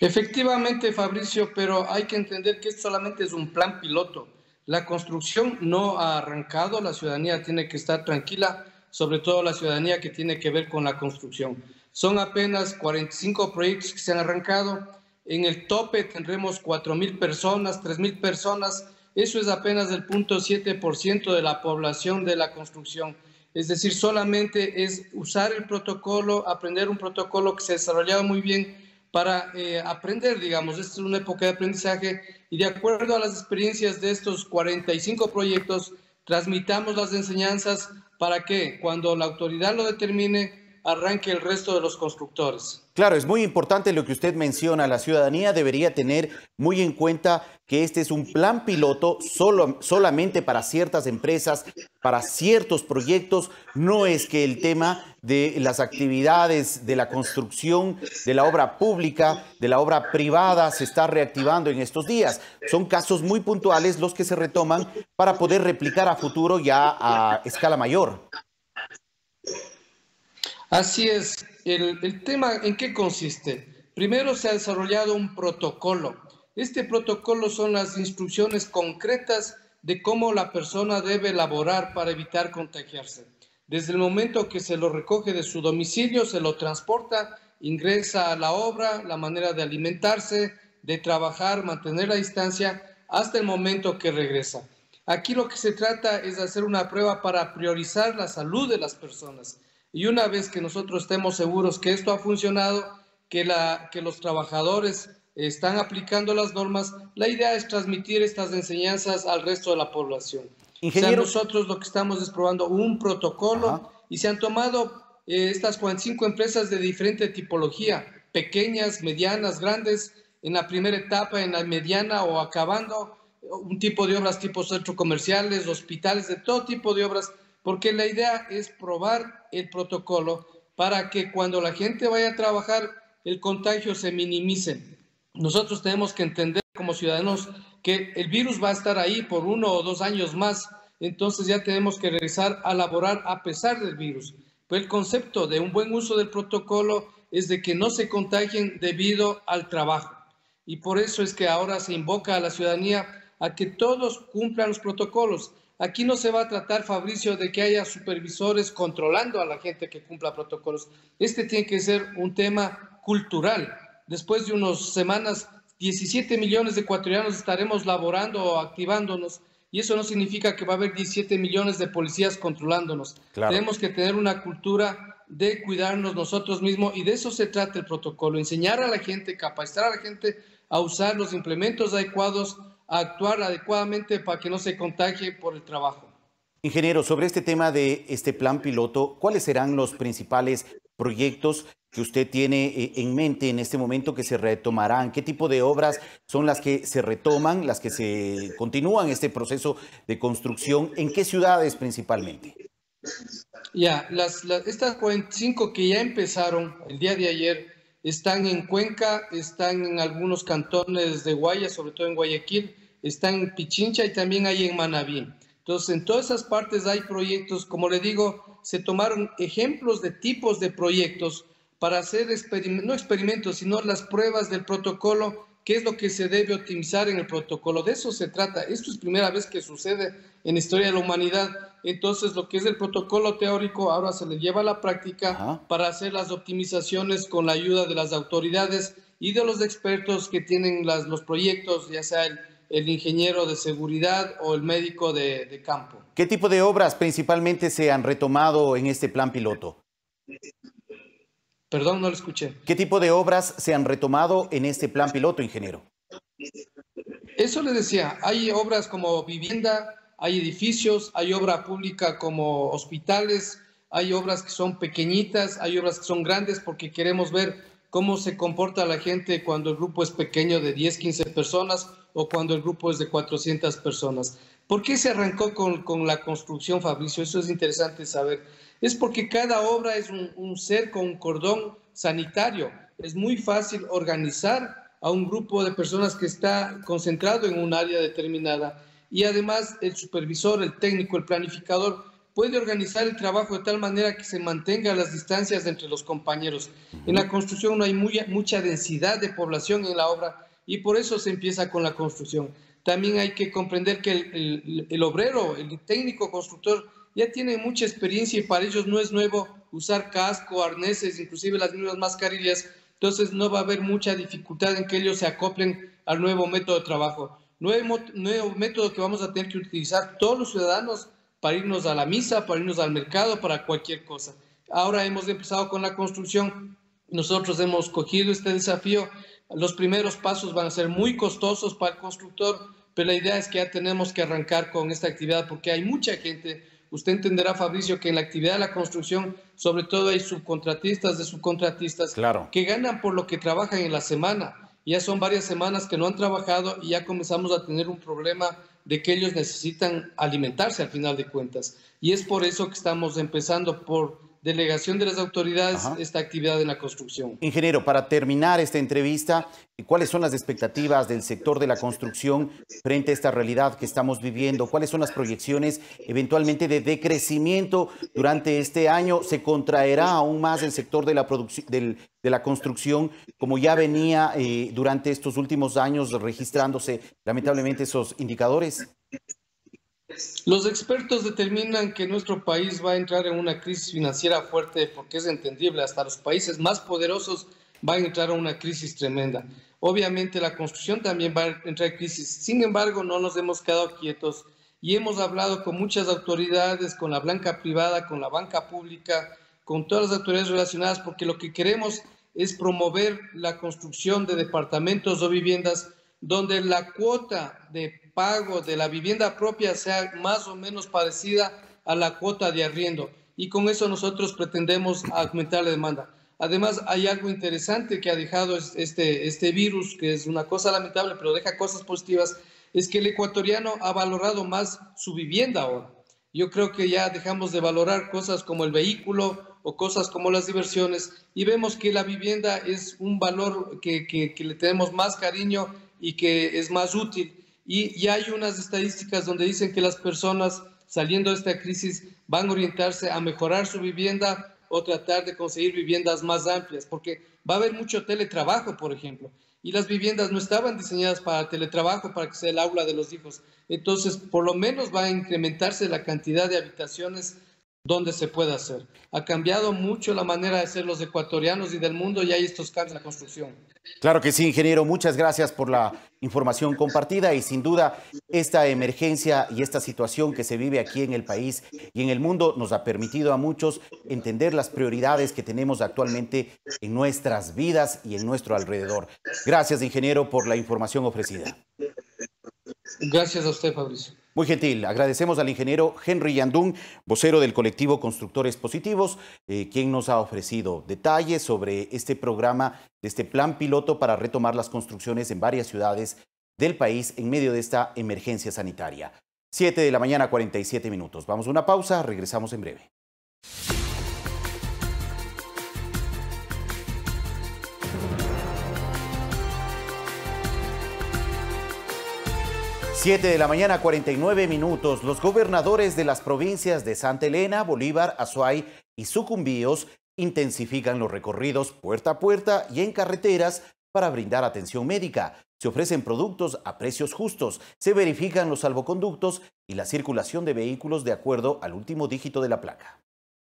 Efectivamente, Fabricio, pero hay que entender que esto solamente es un plan piloto. La construcción no ha arrancado, la ciudadanía tiene que estar tranquila, sobre todo la ciudadanía que tiene que ver con la construcción. Son apenas 45 proyectos que se han arrancado. En el tope tendremos 4,000 personas, 3,000 personas. Eso es apenas el 0.7% de la población de la construcción. Es decir, solamente es usar el protocolo, aprender un protocolo que se ha desarrollado muy bien para aprender, digamos. Esta es una época de aprendizaje y de acuerdo a las experiencias de estos 45 proyectos, transmitamos las enseñanzas para que cuando la autoridad lo determine, arranque el resto de los constructores. Claro, es muy importante lo que usted menciona. La ciudadanía debería tener muy en cuenta que este es un plan piloto solamente para ciertas empresas, para ciertos proyectos. No es que el tema de las actividades de la construcción, de la obra pública, de la obra privada se está reactivando en estos días. Son casos muy puntuales los que se retoman para poder replicar a futuro ya a escala mayor. Así es. El tema, ¿en qué consiste? Primero se ha desarrollado un protocolo. Este protocolo son las instrucciones concretas de cómo la persona debe elaborar para evitar contagiarse. Desde el momento que se lo recoge de su domicilio, se lo transporta, ingresa a la obra, la manera de alimentarse, de trabajar, mantener la distancia, hasta el momento que regresa. Aquí lo que se trata es de hacer una prueba para priorizar la salud de las personas. Y una vez que nosotros estemos seguros que esto ha funcionado, que los trabajadores están aplicando las normas, la idea es transmitir estas enseñanzas al resto de la población. Ingeniero, o sea, nosotros lo que estamos es probando un protocolo y se han tomado estas 45 empresas de diferente tipología, pequeñas, medianas, grandes, en la primera etapa, en la mediana o acabando, un tipo de obras tipo centros comerciales, hospitales, de todo tipo de obras, porque la idea es probar el protocolo para que cuando la gente vaya a trabajar el contagio se minimice. Nosotros tenemos que entender como ciudadanos que el virus va a estar ahí por 1 o 2 años más, entonces ya tenemos que regresar a laborar a pesar del virus. Pero el concepto de un buen uso del protocolo es de que no se contagien debido al trabajo. y por eso es que ahora se invoca a la ciudadanía a que todos cumplan los protocolos. Aquí no se va a tratar, Fabricio, de que haya supervisores controlando a la gente que cumpla protocolos. Este tiene que ser un tema cultural. Después de unas semanas, 17 millones de ecuatorianos estaremos laborando o activándonos, y eso no significa que va a haber 17 millones de policías controlándonos. Claro. Tenemos que tener una cultura de cuidarnos nosotros mismos, y de eso se trata el protocolo, enseñar a la gente, capacitar a la gente a usar los implementos adecuados, a actuar adecuadamente para que no se contagie por el trabajo. Ingeniero, sobre este tema de este plan piloto, ¿cuáles serán los principales proyectos que usted tiene en mente en este momento que se retomarán? ¿Qué tipo de obras son las que se retoman, las que se continúan este proceso de construcción? ¿En qué ciudades principalmente? Ya, estas 45 que ya empezaron el día de ayer están en Cuenca, están en algunos cantones de Guayas, sobre todo en Guayaquil, están en Pichincha y también hay en Manabí. Entonces, en todas esas partes hay proyectos, como le digo, se tomaron ejemplos de tipos de proyectos para hacer no experimentos, sino las pruebas del protocolo, qué es lo que se debe optimizar en el protocolo. De eso se trata. Esto es primera vez que sucede en la historia de la humanidad. Entonces, lo que es el protocolo teórico ahora se le lleva a la práctica para hacer las optimizaciones con la ayuda de las autoridades y de los expertos que tienen los proyectos, ya sea el ingeniero de seguridad o el médico de campo. ¿Qué tipo de obras principalmente se han retomado en este plan piloto? Perdón, no lo escuché. ¿Qué tipo de obras se han retomado en este plan piloto, ingeniero? Eso le decía, hay obras como vivienda, hay edificios, hay obra pública como hospitales, hay obras que son pequeñitas, hay obras que son grandes, porque queremos ver cómo se comporta la gente cuando el grupo es pequeño de 10, 15 personas o cuando el grupo es de 400 personas. ¿Por qué se arrancó con la construcción, Fabricio? Eso es interesante saber. Es porque cada obra es un cerco, un cordón sanitario. Es muy fácil organizar a un grupo de personas que está concentrado en un área determinada, y además el supervisor, el técnico, el planificador puede organizar el trabajo de tal manera que se mantenga las distancias entre los compañeros. En la construcción no hay mucha densidad de población en la obra, y por eso se empieza con la construcción. También hay que comprender que el obrero, el técnico constructor, ya tiene mucha experiencia y para ellos no es nuevo usar casco, arneses, inclusive las mismas mascarillas. Entonces no va a haber mucha dificultad en que ellos se acoplen al nuevo método de trabajo. Nuevo método que vamos a tener que utilizar todos los ciudadanos para irnos a la misa, para irnos al mercado, para cualquier cosa. Ahora hemos empezado con la construcción. Nosotros hemos cogido este desafío. Los primeros pasos van a ser muy costosos para el constructor, pero la idea es que ya tenemos que arrancar con esta actividad porque hay mucha gente. Usted entenderá, Fabricio, que en la actividad de la construcción, sobre todo hay subcontratistas de subcontratistas que ganan por lo que trabajan en la semana. Ya son varias semanas que no han trabajado y ya comenzamos a tener un problema de que ellos necesitan alimentarse al final de cuentas. Y es por eso que estamos empezando por delegación de las autoridades esta actividad en la construcción. Ingeniero, para terminar esta entrevista, ¿cuáles son las expectativas del sector de la construcción frente a esta realidad que estamos viviendo? ¿Cuáles son las proyecciones eventualmente de decrecimiento durante este año? ¿Se contraerá aún más el sector de la construcción como ya venía durante estos últimos años registrándose lamentablemente esos indicadores? Los expertos determinan que nuestro país va a entrar en una crisis financiera fuerte porque es entendible, hasta los países más poderosos van a entrar en una crisis tremenda. Obviamente la construcción también va a entrar en crisis, sin embargo no nos hemos quedado quietos y hemos hablado con muchas autoridades, con la banca privada, con la banca pública, con todas las autoridades relacionadas, porque lo que queremos es promover la construcción de departamentos o viviendas donde la cuota de pago de la vivienda propia sea más o menos parecida a la cuota de arriendo, y con eso nosotros pretendemos aumentar la demanda. Además, hay algo interesante que ha dejado este virus, que es una cosa lamentable, pero deja cosas positivas, es que el ecuatoriano ha valorado más su vivienda ahora. Yo creo que ya dejamos de valorar cosas como el vehículo o cosas como las diversiones, y vemos que la vivienda es un valor que le tenemos más cariño y que es más útil. Y ya hay unas estadísticas donde dicen que las personas saliendo de esta crisis van a orientarse a mejorar su vivienda o tratar de conseguir viviendas más amplias, porque va a haber mucho teletrabajo, por ejemplo, y las viviendas no estaban diseñadas para teletrabajo, para que sea el aula de los hijos. Entonces, por lo menos va a incrementarse la cantidad de habitaciones donde se pueda hacer. Ha cambiado mucho la manera de ser los ecuatorianos y del mundo, y hay estos cambios en la construcción. Claro que sí, ingeniero. Muchas gracias por la información compartida y sin duda esta emergencia y esta situación que se vive aquí en el país y en el mundo nos ha permitido a muchos entender las prioridades que tenemos actualmente en nuestras vidas y en nuestro alrededor. Gracias, ingeniero, por la información ofrecida. Gracias a usted, Fabricio. Muy gentil. Agradecemos al ingeniero Henry Yandún, vocero del colectivo Constructores Positivos, quien nos ha ofrecido detalles sobre este programa, este plan piloto para retomar las construcciones en varias ciudades del país en medio de esta emergencia sanitaria. 7 de la mañana, 47 minutos. Vamos a una pausa, regresamos en breve. Siete de la mañana, 49 minutos. Los gobernadores de las provincias de Santa Elena, Bolívar, Azuay y Sucumbíos intensifican los recorridos puerta a puerta y en carreteras para brindar atención médica. Se ofrecen productos a precios justos, se verifican los salvoconductos y la circulación de vehículos de acuerdo al último dígito de la placa.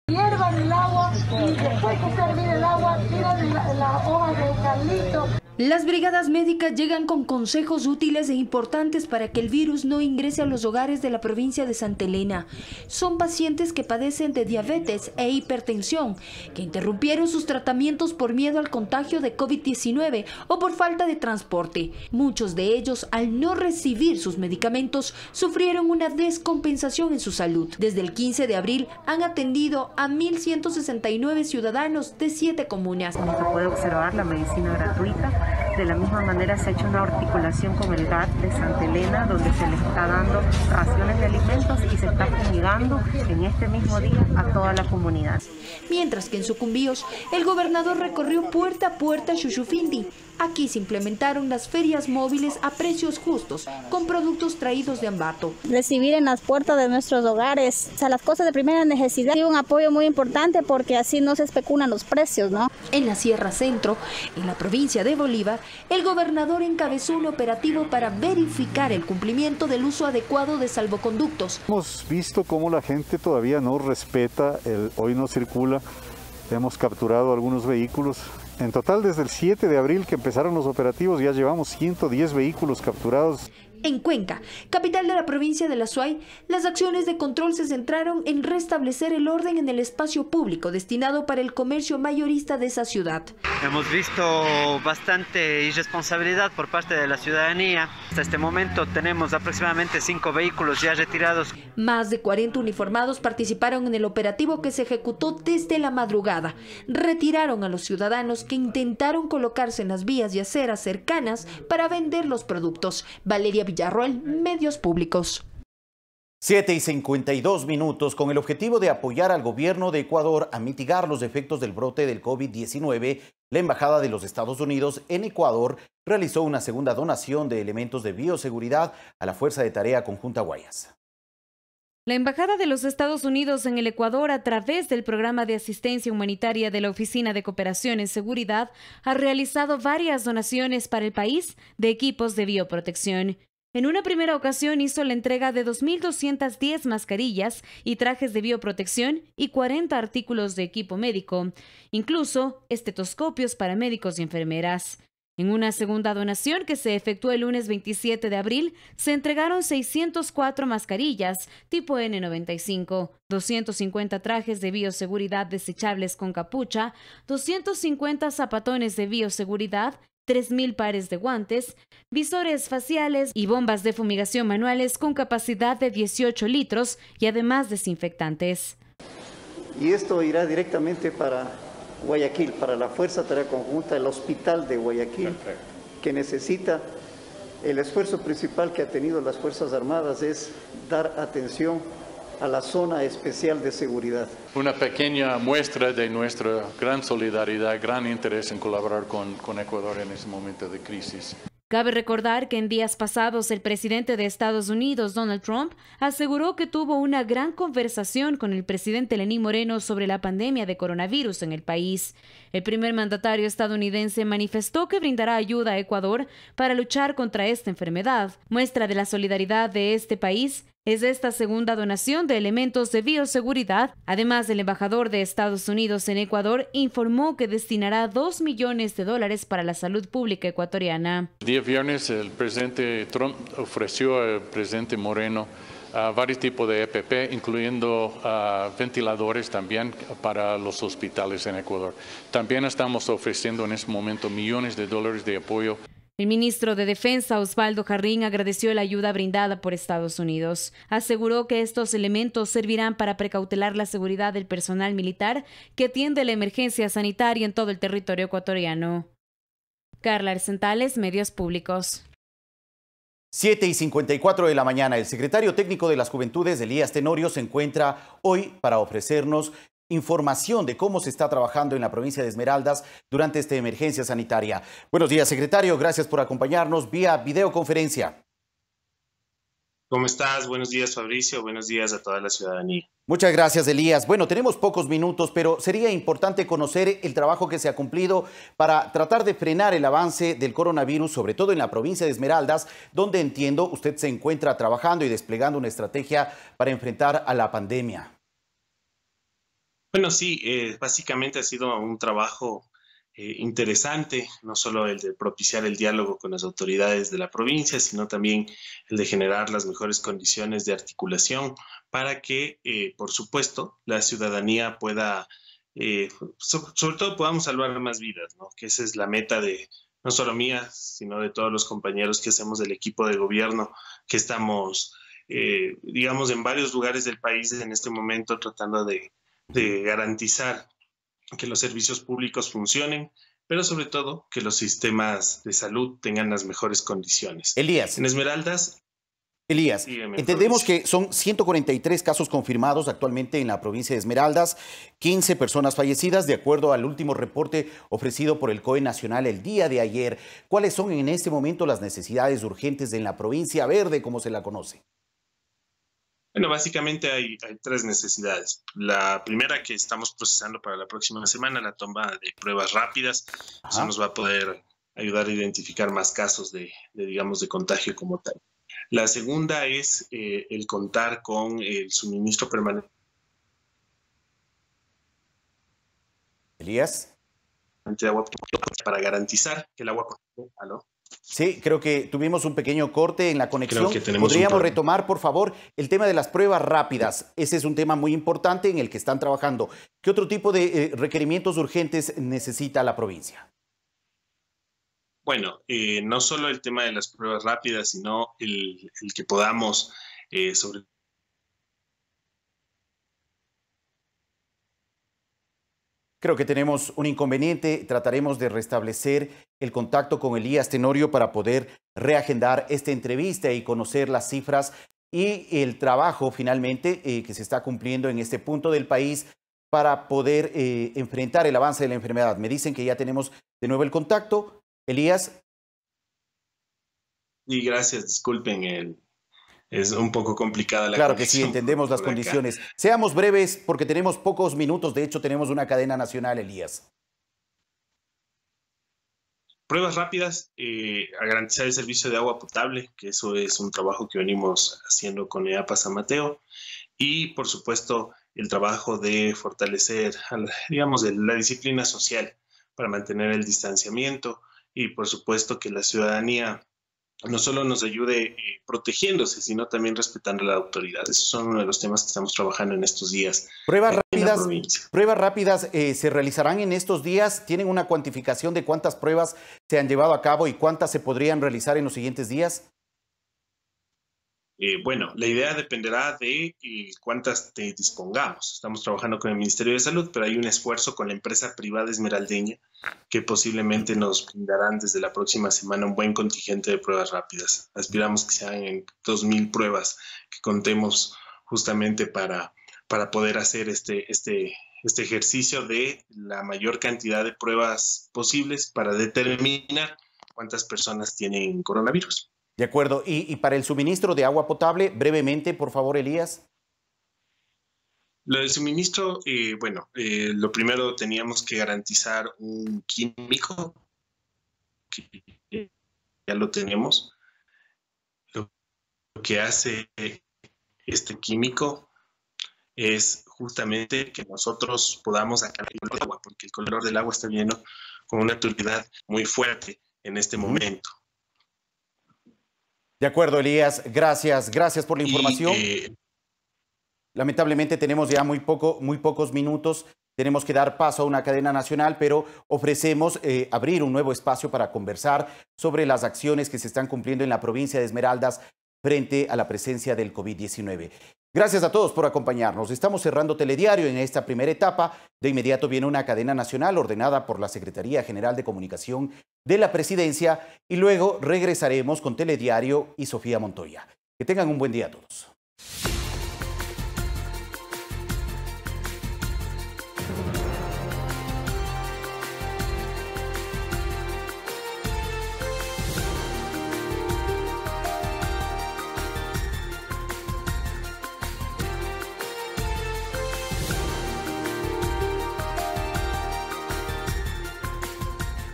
Hiervan el agua y después que termine el agua tiran la hoja de eucalipto. Las brigadas médicas llegan con consejos útiles e importantes para que el virus no ingrese a los hogares de la provincia de Santa Elena. Son pacientes que padecen de diabetes e hipertensión, que interrumpieron sus tratamientos por miedo al contagio de COVID-19 o por falta de transporte. Muchos de ellos, al no recibir sus medicamentos, sufrieron una descompensación en su salud. Desde el 15 de abril han atendido a 1.169 ciudadanos de 7 comunas. Como se puede observar, la medicina gratuita. De la misma manera se ha hecho una articulación con el GAT de Santa Elena, donde se le está dando raciones de alimentos y se está fumigando en este mismo día a toda la comunidad. Mientras que en Sucumbíos, el gobernador recorrió puerta a puerta Xuxufindi. Aquí se implementaron las ferias móviles a precios justos, con productos traídos de Ambato. Recibir en las puertas de nuestros hogares, o sea, las cosas de primera necesidad, y un apoyo muy importante porque así no se especulan los precios, ¿no? En la Sierra Centro, en la provincia de Bolívar, el gobernador encabezó un operativo para verificar el cumplimiento del uso adecuado de salvoconductos. Hemos visto cómo la gente todavía no respeta el hoy no circula. Hemos capturado algunos vehículos. En total, desde el 7 de abril que empezaron los operativos, ya llevamos 110 vehículos capturados. En Cuenca, capital de la provincia de Azuay, las acciones de control se centraron en restablecer el orden en el espacio público destinado para el comercio mayorista de esa ciudad. Hemos visto bastante irresponsabilidad por parte de la ciudadanía. Hasta este momento tenemos aproximadamente 5 vehículos ya retirados. Más de 40 uniformados participaron en el operativo que se ejecutó desde la madrugada. Retiraron a los ciudadanos que intentaron colocarse en las vías y aceras cercanas para vender los productos. Valeria Villarroel, Medios Públicos. 7 y 52 minutos. Con el objetivo de apoyar al gobierno de Ecuador a mitigar los efectos del brote del COVID-19, la Embajada de los Estados Unidos en Ecuador realizó una segunda donación de elementos de bioseguridad a la Fuerza de Tarea Conjunta Guayas. La Embajada de los Estados Unidos en el Ecuador, a través del Programa de Asistencia Humanitaria de la Oficina de Cooperación en Seguridad, ha realizado varias donaciones para el país de equipos de bioprotección. En una primera ocasión hizo la entrega de 2.210 mascarillas y trajes de bioprotección y 40 artículos de equipo médico, incluso estetoscopios para médicos y enfermeras. En una segunda donación que se efectuó el lunes 27 de abril, se entregaron 604 mascarillas tipo N95, 250 trajes de bioseguridad desechables con capucha, 250 zapatones de bioseguridad, 3.000 pares de guantes, visores faciales y bombas de fumigación manuales con capacidad de 18 litros y además desinfectantes. Y esto irá directamente para Guayaquil, para la Fuerza Tarea Conjunta, el Hospital de Guayaquil, que necesita. El esfuerzo principal que ha tenido las Fuerzas Armadas es dar atención a la zona especial de seguridad. Una pequeña muestra de nuestra gran solidaridad, gran interés en colaborar con Ecuador en este momento de crisis. Cabe recordar que en días pasados el presidente de Estados Unidos, Donald Trump, aseguró que tuvo una gran conversación con el presidente Lenín Moreno sobre la pandemia de coronavirus en el país. El primer mandatario estadounidense manifestó que brindará ayuda a Ecuador para luchar contra esta enfermedad. Muestra de la solidaridad de este país es esta segunda donación de elementos de bioseguridad. Además, el embajador de Estados Unidos en Ecuador informó que destinará $2 millones para la salud pública ecuatoriana. El día viernes el presidente Trump ofreció al presidente Moreno varios tipos de EPP, incluyendo ventiladores también para los hospitales en Ecuador. También estamos ofreciendo en este momento millones de dólares de apoyo. El ministro de Defensa, Osvaldo Jarrín, agradeció la ayuda brindada por Estados Unidos. Aseguró que estos elementos servirán para precautelar la seguridad del personal militar que atiende la emergencia sanitaria en todo el territorio ecuatoriano. Carla Arcentales, Medios Públicos. 7:54 de la mañana. El secretario técnico de las Juventudes, Elías Tenorio, se encuentra hoy para ofrecernos información de cómo se está trabajando en la provincia de Esmeraldas durante esta emergencia sanitaria. Buenos días, secretario. Gracias por acompañarnos vía videoconferencia. ¿Cómo estás? Buenos días, Fabricio. Buenos días a toda la ciudadanía. Muchas gracias, Elías. Bueno, tenemos pocos minutos, pero sería importante conocer el trabajo que se ha cumplido para tratar de frenar el avance del coronavirus, sobre todo en la provincia de Esmeraldas, donde entiendo usted se encuentra trabajando y desplegando una estrategia para enfrentar a la pandemia. Bueno, sí, básicamente ha sido un trabajo interesante, no solo el de propiciar el diálogo con las autoridades de la provincia, sino también el de generar las mejores condiciones de articulación para que, por supuesto, la ciudadanía pueda, sobre todo podamos salvar más vidas, ¿no? Que esa es la meta de no solo mía, sino de todos los compañeros que hacemos del equipo de gobierno, que estamos, digamos, en varios lugares del país en este momento tratando de garantizar que los servicios públicos funcionen, pero sobre todo que los sistemas de salud tengan las mejores condiciones. Elías. En Esmeraldas. Elías, entendemos que son 143 casos confirmados actualmente en la provincia de Esmeraldas, 15 personas fallecidas, de acuerdo al último reporte ofrecido por el COE Nacional el día de ayer. ¿Cuáles son en este momento las necesidades urgentes en la provincia verde, como se la conoce? Bueno, básicamente hay tres necesidades. La primera, que estamos procesando para la próxima semana, la toma de pruebas rápidas. Eso nos va a poder ayudar a identificar más casos de contagio como tal. La segunda es el contar con el suministro permanente. Elías. De agua para garantizar que el agua... ¿Aló? Sí, creo que tuvimos un pequeño corte en la conexión. ¿Podríamos retomar, por favor, el tema de las pruebas rápidas? Ese es un tema muy importante en el que están trabajando. ¿Qué otro tipo de requerimientos urgentes necesita la provincia? Bueno, no solo el tema de las pruebas rápidas, sino el que podamos sobre... Creo que tenemos un inconveniente. Trataremos de restablecer el contacto con Elías Tenorio para poder reagendar esta entrevista y conocer las cifras y el trabajo finalmente que se está cumpliendo en este punto del país para poder enfrentar el avance de la enfermedad. Me dicen que ya tenemos de nuevo el contacto. Elías. Y gracias, disculpen es un poco complicada la Claro que sí, entendemos las condiciones. Seamos breves porque tenemos pocos minutos. De hecho, tenemos una cadena nacional, Elías. Pruebas rápidas, a garantizar el servicio de agua potable, que eso es un trabajo que venimos haciendo con EAPA San Mateo. Y, por supuesto, el trabajo de fortalecer, digamos, la disciplina social para mantener el distanciamiento y, por supuesto, que la ciudadanía no solo nos ayude protegiéndose, sino también respetando la autoridad. Esos son uno de los temas que estamos trabajando en estos días. Pruebas rápidas se realizarán en estos días. ¿Tienen una cuantificación de cuántas pruebas se han llevado a cabo y cuántas se podrían realizar en los siguientes días? Bueno, la idea dependerá de cuántas dispongamos. Estamos trabajando con el Ministerio de Salud, pero hay un esfuerzo con la empresa privada esmeraldeña que posiblemente nos brindarán desde la próxima semana un buen contingente de pruebas rápidas. Aspiramos que sean en 2.000 pruebas que contemos justamente para poder hacer este ejercicio de la mayor cantidad de pruebas posibles para determinar cuántas personas tienen coronavirus. De acuerdo. Y para el suministro de agua potable, brevemente, por favor, Elías. Lo del suministro, lo primero teníamos que garantizar un químico, que ya lo tenemos. Lo que hace este químico es justamente que nosotros podamos sacar el color del agua, porque el color del agua está viendo con una turbiedad muy fuerte en este momento. De acuerdo, Elías. Gracias por la información. Lamentablemente tenemos ya muy pocos minutos. Tenemos que dar paso a una cadena nacional, pero ofrecemos abrir un nuevo espacio para conversar sobre las acciones que se están cumpliendo en la provincia de Esmeraldas frente a la presencia del COVID-19. Gracias a todos por acompañarnos. Estamos cerrando Telediario en esta primera etapa. De inmediato viene una cadena nacional ordenada por la Secretaría General de Comunicación de la Presidencia y luego regresaremos con Telediario y Sofía Montoya. Que tengan un buen día a todos.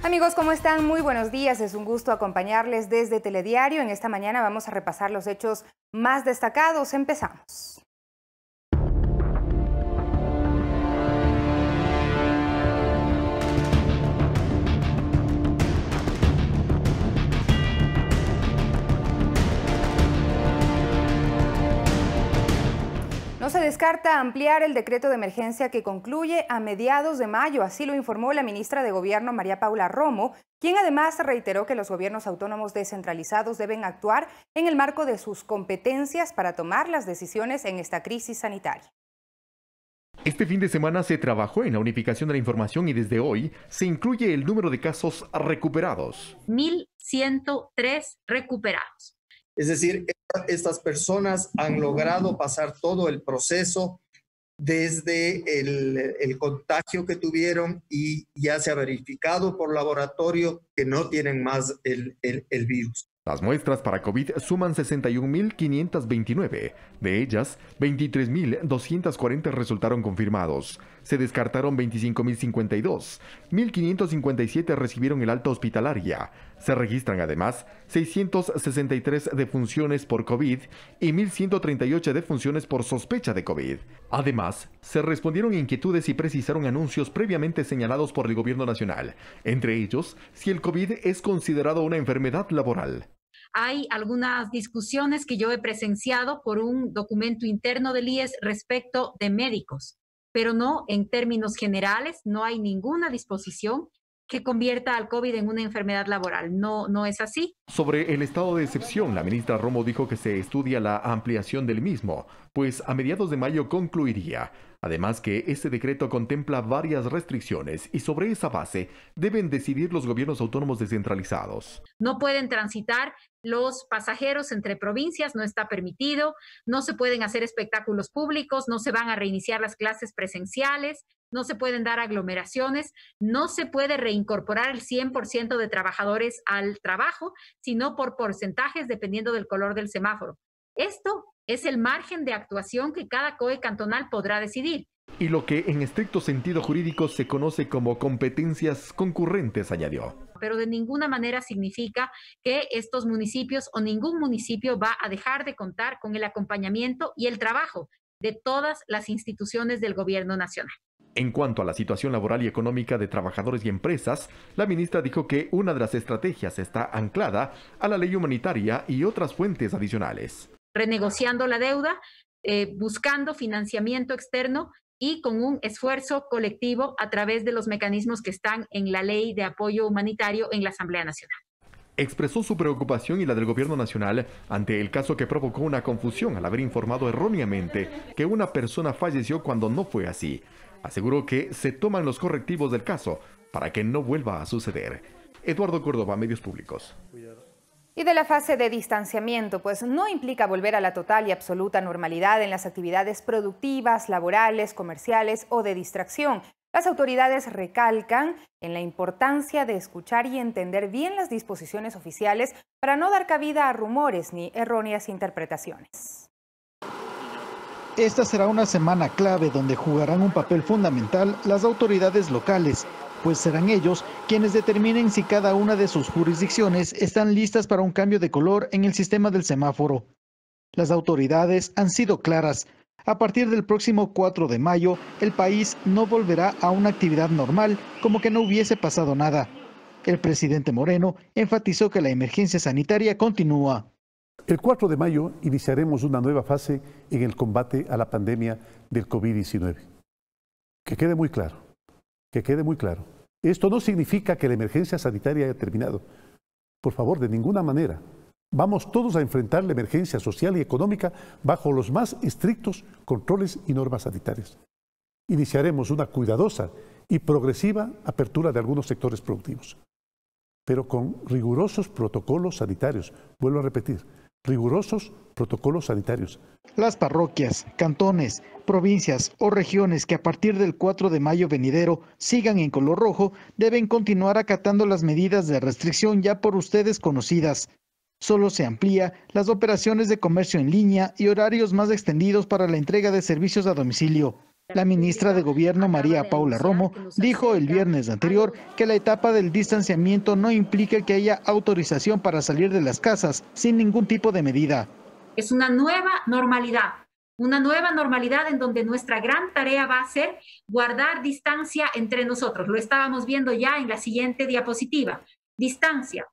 Amigos, ¿cómo están? Muy buenos días. Es un gusto acompañarles desde Telediario. En esta mañana vamos a repasar los hechos más destacados. Empezamos. No se descarta ampliar el decreto de emergencia que concluye a mediados de mayo, así lo informó la ministra de Gobierno María Paula Romo, quien además reiteró que los gobiernos autónomos descentralizados deben actuar en el marco de sus competencias para tomar las decisiones en esta crisis sanitaria. Este fin de semana se trabajó en la unificación de la información y desde hoy se incluye el número de casos recuperados. 1.103 recuperados. Es decir, estas personas han logrado pasar todo el proceso desde el contagio que tuvieron y ya se ha verificado por laboratorio que no tienen más el virus. Las muestras para COVID suman 61.529. De ellas, 23.240 resultaron confirmados. Se descartaron 25.052. 1.557 recibieron el alta hospitalaria. Se registran además 663 defunciones por COVID y 1.138 defunciones por sospecha de COVID. Además, se respondieron inquietudes y precisaron anuncios previamente señalados por el Gobierno Nacional. Entre ellos, si el COVID es considerado una enfermedad laboral. Hay algunas discusiones que yo he presenciado por un documento interno del IES respecto de médicos, pero no en términos generales, no hay ninguna disposición que convierta al COVID en una enfermedad laboral. No es así. Sobre el estado de excepción, la ministra Romo dijo que se estudia la ampliación del mismo, pues a mediados de mayo concluiría. Además que este decreto contempla varias restricciones y sobre esa base deben decidir los gobiernos autónomos descentralizados. No pueden transitar los pasajeros entre provincias, no está permitido, no se pueden hacer espectáculos públicos, no se van a reiniciar las clases presenciales, no se pueden dar aglomeraciones, no se puede reincorporar el 100% de trabajadores al trabajo, sino por porcentajes dependiendo del color del semáforo. Esto es el margen de actuación que cada COE cantonal podrá decidir. Y lo que en estricto sentido jurídico se conoce como competencias concurrentes, añadió. Pero de ninguna manera significa que estos municipios o ningún municipio va a dejar de contar con el acompañamiento y el trabajo de todas las instituciones del gobierno nacional. En cuanto a la situación laboral y económica de trabajadores y empresas, la ministra dijo que una de las estrategias está anclada a la ley humanitaria y otras fuentes adicionales. Renegociando la deuda, buscando financiamiento externo y con un esfuerzo colectivo a través de los mecanismos que están en la Ley de Apoyo Humanitario en la Asamblea Nacional. Expresó su preocupación y la del gobierno nacional ante el caso que provocó una confusión al haber informado erróneamente que una persona falleció cuando no fue así. Aseguró que se toman los correctivos del caso para que no vuelva a suceder. Eduardo Córdoba, Medios Públicos. Y de la fase de distanciamiento, pues no implica volver a la total y absoluta normalidad en las actividades productivas, laborales, comerciales o de distracción. Las autoridades recalcan en la importancia de escuchar y entender bien las disposiciones oficiales para no dar cabida a rumores ni erróneas interpretaciones. Esta será una semana clave donde jugarán un papel fundamental las autoridades locales, pues serán ellos quienes determinen si cada una de sus jurisdicciones están listas para un cambio de color en el sistema del semáforo. Las autoridades han sido claras. A partir del próximo 4 de mayo, el país no volverá a una actividad normal, como que no hubiese pasado nada. El presidente Moreno enfatizó que la emergencia sanitaria continúa. El 4 de mayo iniciaremos una nueva fase en el combate a la pandemia del COVID-19. Que quede muy claro, que quede muy claro. Esto no significa que la emergencia sanitaria haya terminado. Por favor, de ninguna manera. Vamos todos a enfrentar la emergencia social y económica bajo los más estrictos controles y normas sanitarias. Iniciaremos una cuidadosa y progresiva apertura de algunos sectores productivos, pero con rigurosos protocolos sanitarios. Vuelvo a repetir, rigurosos protocolos sanitarios. Las parroquias, cantones, provincias o regiones que a partir del 4 de mayo venidero sigan en color rojo deben continuar acatando las medidas de restricción ya por ustedes conocidas. Solo se amplía las operaciones de comercio en línea y horarios más extendidos para la entrega de servicios a domicilio. La ministra de Gobierno, María Paula Romo, dijo el viernes anterior que la etapa del distanciamiento no implica que haya autorización para salir de las casas sin ningún tipo de medida. Es una nueva normalidad en donde nuestra gran tarea va a ser guardar distancia entre nosotros. Lo estábamos viendo ya en la siguiente diapositiva. Distancia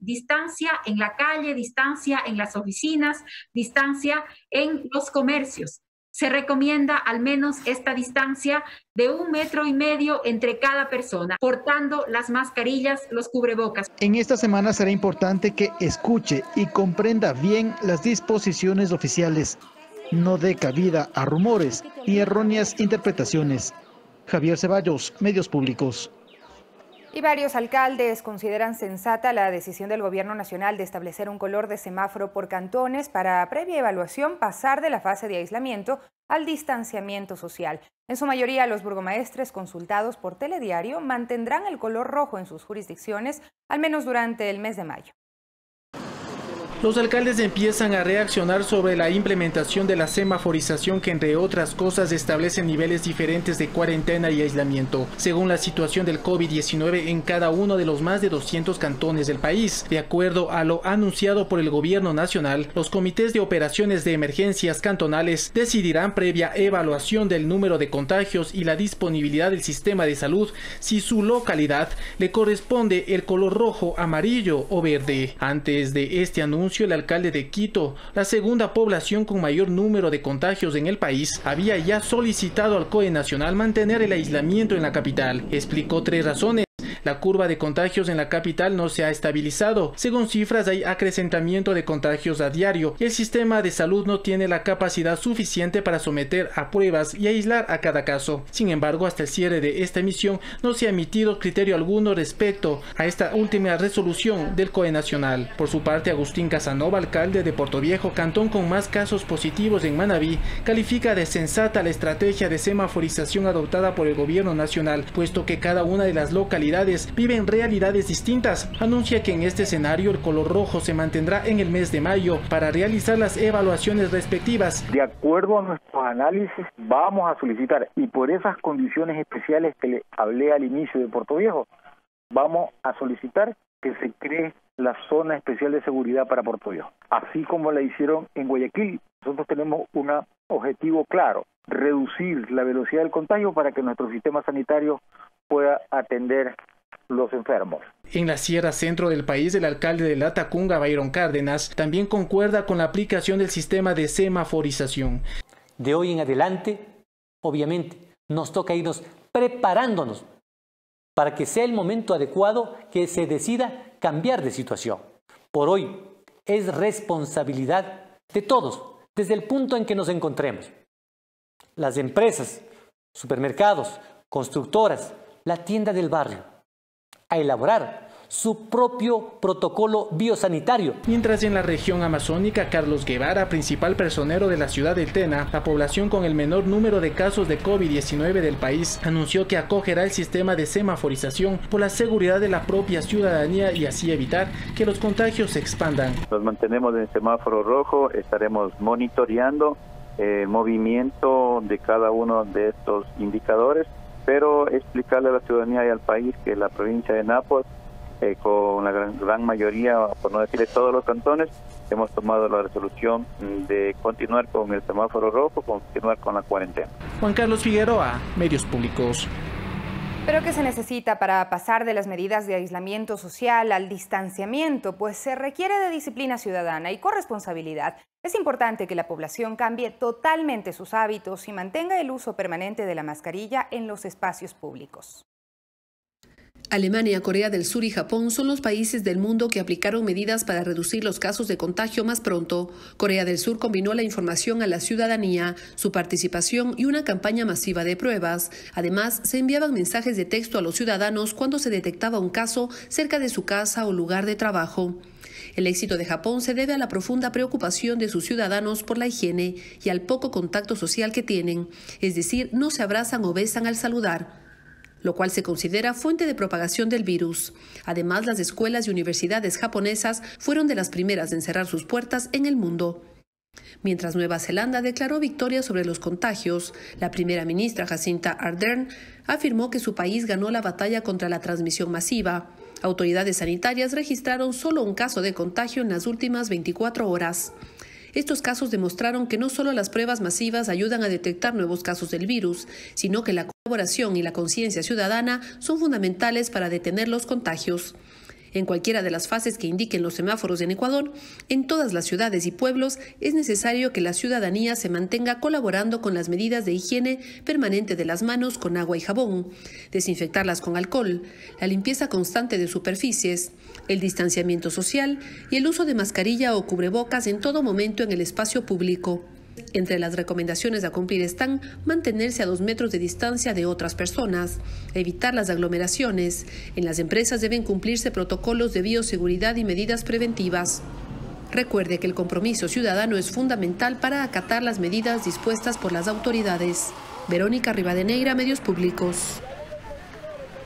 en la calle, distancia en las oficinas, distancia en los comercios. Se recomienda al menos esta distancia de 1,5 metros entre cada persona, portando las mascarillas, los cubrebocas. En esta semana será importante que escuche y comprenda bien las disposiciones oficiales. No dé cabida a rumores ni erróneas interpretaciones. Javier Ceballos, Medios Públicos. Y varios alcaldes consideran sensata la decisión del Gobierno Nacional de establecer un color de semáforo por cantones para, previa evaluación, pasar de la fase de aislamiento al distanciamiento social. En su mayoría, los burgomaestres consultados por Telediario mantendrán el color rojo en sus jurisdicciones, al menos durante el mes de mayo. Los alcaldes empiezan a reaccionar sobre la implementación de la semaforización que, entre otras cosas, establece niveles diferentes de cuarentena y aislamiento, según la situación del COVID-19 en cada uno de los más de 200 cantones del país. De acuerdo a lo anunciado por el Gobierno Nacional, los comités de operaciones de emergencias cantonales decidirán, previa evaluación del número de contagios y la disponibilidad del sistema de salud, si su localidad le corresponde el color rojo, amarillo o verde. Antes de este anuncio, el alcalde de Quito, la segunda población con mayor número de contagios en el país, había ya solicitado al COE Nacional mantener el aislamiento en la capital. Explicó 3 razones. La curva de contagios en la capital no se ha estabilizado. Según cifras, hay acrecentamiento de contagios a diario y el sistema de salud no tiene la capacidad suficiente para someter a pruebas y aislar a cada caso. Sin embargo, hasta el cierre de esta emisión no se ha emitido criterio alguno respecto a esta última resolución del COE Nacional. Por su parte, Agustín Casanova, alcalde de Portoviejo, cantón con más casos positivos en Manabí, califica de sensata la estrategia de semaforización adoptada por el Gobierno Nacional, puesto que cada una de las localidades viven realidades distintas. Anuncia que en este escenario el color rojo se mantendrá en el mes de mayo para realizar las evaluaciones respectivas. De acuerdo a nuestros análisis, vamos a solicitar, y por esas condiciones especiales que le hablé al inicio de Portoviejo, vamos a solicitar que se cree la zona especial de seguridad para Portoviejo, así como la hicieron en Guayaquil. Nosotros tenemos un objetivo claro: reducir la velocidad del contagio para que nuestro sistema sanitario pueda atender los enfermos. En la Sierra Centro del país, el alcalde de Latacunga, Byron Cárdenas, también concuerda con la aplicación del sistema de semaforización. De hoy en adelante, obviamente, nos toca irnos preparándonos para que sea el momento adecuado que se decida cambiar de situación. Por hoy, es responsabilidad de todos, desde el punto en que nos encontremos. Las empresas, supermercados, constructoras, la tienda del barrio, a elaborar su propio protocolo biosanitario. Mientras en la región amazónica, Carlos Guevara, principal personero de la ciudad de Tena, la población con el menor número de casos de COVID-19 del país, anunció que acogerá el sistema de semaforización por la seguridad de la propia ciudadanía y así evitar que los contagios se expandan. Nos mantenemos en semáforo rojo, estaremos monitoreando el movimiento de cada uno de estos indicadores, pero explicarle a la ciudadanía y al país que la provincia de Napo, con la gran mayoría, por no decirle todos los cantones, hemos tomado la resolución de continuar con el semáforo rojo, continuar con la cuarentena. Juan Carlos Figueroa, Medios Públicos. ¿Pero qué se necesita para pasar de las medidas de aislamiento social al distanciamiento? Pues se requiere de disciplina ciudadana y corresponsabilidad. Es importante que la población cambie totalmente sus hábitos y mantenga el uso permanente de la mascarilla en los espacios públicos. Alemania, Corea del Sur y Japón son los países del mundo que aplicaron medidas para reducir los casos de contagio más pronto. Corea del Sur combinó la información a la ciudadanía, su participación y una campaña masiva de pruebas. Además, se enviaban mensajes de texto a los ciudadanos cuando se detectaba un caso cerca de su casa o lugar de trabajo. El éxito de Japón se debe a la profunda preocupación de sus ciudadanos por la higiene y al poco contacto social que tienen, es decir, no se abrazan o besan al saludar, lo cual se considera fuente de propagación del virus. Además, las escuelas y universidades japonesas fueron de las primeras en cerrar sus puertas en el mundo. Mientras Nueva Zelanda declaró victoria sobre los contagios, la primera ministra Jacinda Ardern afirmó que su país ganó la batalla contra la transmisión masiva. Autoridades sanitarias registraron solo un caso de contagio en las últimas 24 horas. Estos casos demostraron que no solo las pruebas masivas ayudan a detectar nuevos casos del virus, sino que la colaboración y la conciencia ciudadana son fundamentales para detener los contagios. En cualquiera de las fases que indiquen los semáforos en Ecuador, en todas las ciudades y pueblos es necesario que la ciudadanía se mantenga colaborando con las medidas de higiene permanente de las manos con agua y jabón, desinfectarlas con alcohol, la limpieza constante de superficies, el distanciamiento social y el uso de mascarilla o cubrebocas en todo momento en el espacio público. Entre las recomendaciones a cumplir están mantenerse a 2 metros de distancia de otras personas, evitar las aglomeraciones. En las empresas deben cumplirse protocolos de bioseguridad y medidas preventivas. Recuerde que el compromiso ciudadano es fundamental para acatar las medidas dispuestas por las autoridades. Verónica Rivadeneira, Medios Públicos.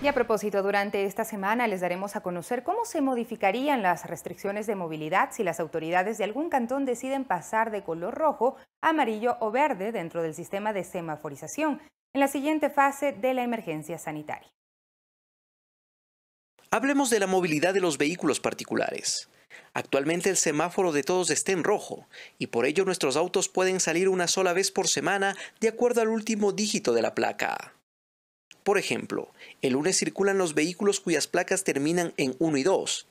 Y a propósito, durante esta semana les daremos a conocer cómo se modificarían las restricciones de movilidad si las autoridades de algún cantón deciden pasar de color rojo, amarillo o verde dentro del sistema de semaforización en la siguiente fase de la emergencia sanitaria. Hablemos de la movilidad de los vehículos particulares. Actualmente el semáforo de todos está en rojo y por ello nuestros autos pueden salir una sola vez por semana de acuerdo al último dígito de la placa. Por ejemplo, el lunes circulan los vehículos cuyas placas terminan en 1 y 2.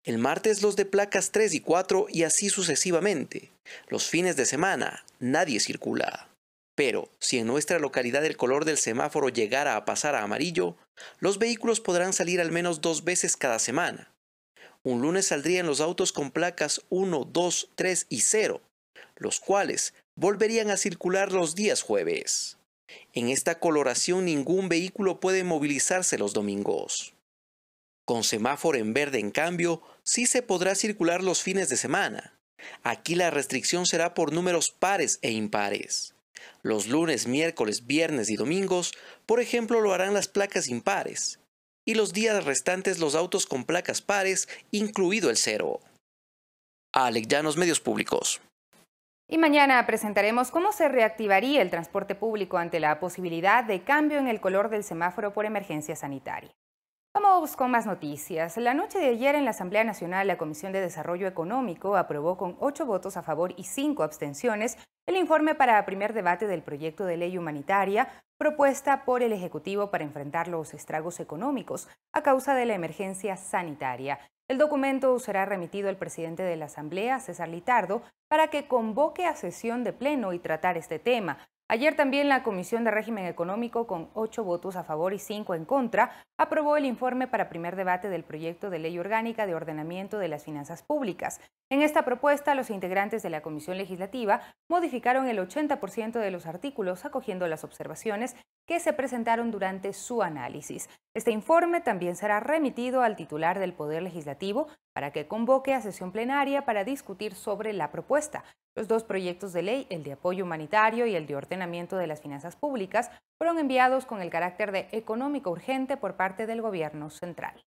El martes los de placas 3 y 4 y así sucesivamente. Los fines de semana nadie circula. Pero si en nuestra localidad el color del semáforo llegara a pasar a amarillo, los vehículos podrán salir al menos 2 veces cada semana. Un lunes saldrían los autos con placas 1, 2, 3 y 0, los cuales volverían a circular los días jueves. En esta coloración ningún vehículo puede movilizarse los domingos. Con semáforo en verde, en cambio, sí se podrá circular los fines de semana. Aquí la restricción será por números pares e impares. Los lunes, miércoles, viernes y domingos, por ejemplo, lo harán las placas impares. Y los días restantes los autos con placas pares, incluido el 0. Alex Llanos, Medios Públicos. Y mañana presentaremos cómo se reactivaría el transporte público ante la posibilidad de cambio en el color del semáforo por emergencia sanitaria. Vamos con más noticias. La noche de ayer en la Asamblea Nacional, la Comisión de Desarrollo Económico aprobó con 8 votos a favor y 5 abstenciones el informe para primer debate del proyecto de ley humanitaria propuesta por el Ejecutivo para enfrentar los estragos económicos a causa de la emergencia sanitaria. El documento será remitido al presidente de la Asamblea, César Litardo, para que convoque a sesión de pleno y tratar este tema. Ayer también la Comisión de Régimen Económico, con 8 votos a favor y 5 en contra, aprobó el informe para primer debate del proyecto de ley orgánica de ordenamiento de las finanzas públicas. En esta propuesta, los integrantes de la Comisión Legislativa modificaron el 80% de los artículos, acogiendo las observaciones que se presentaron durante su análisis. Este informe también será remitido al titular del Poder Legislativo para que convoque a sesión plenaria para discutir sobre la propuesta. Los dos proyectos de ley, el de apoyo humanitario y el de ordenamiento de las finanzas públicas, fueron enviados con el carácter de económico urgente por parte del Gobierno central.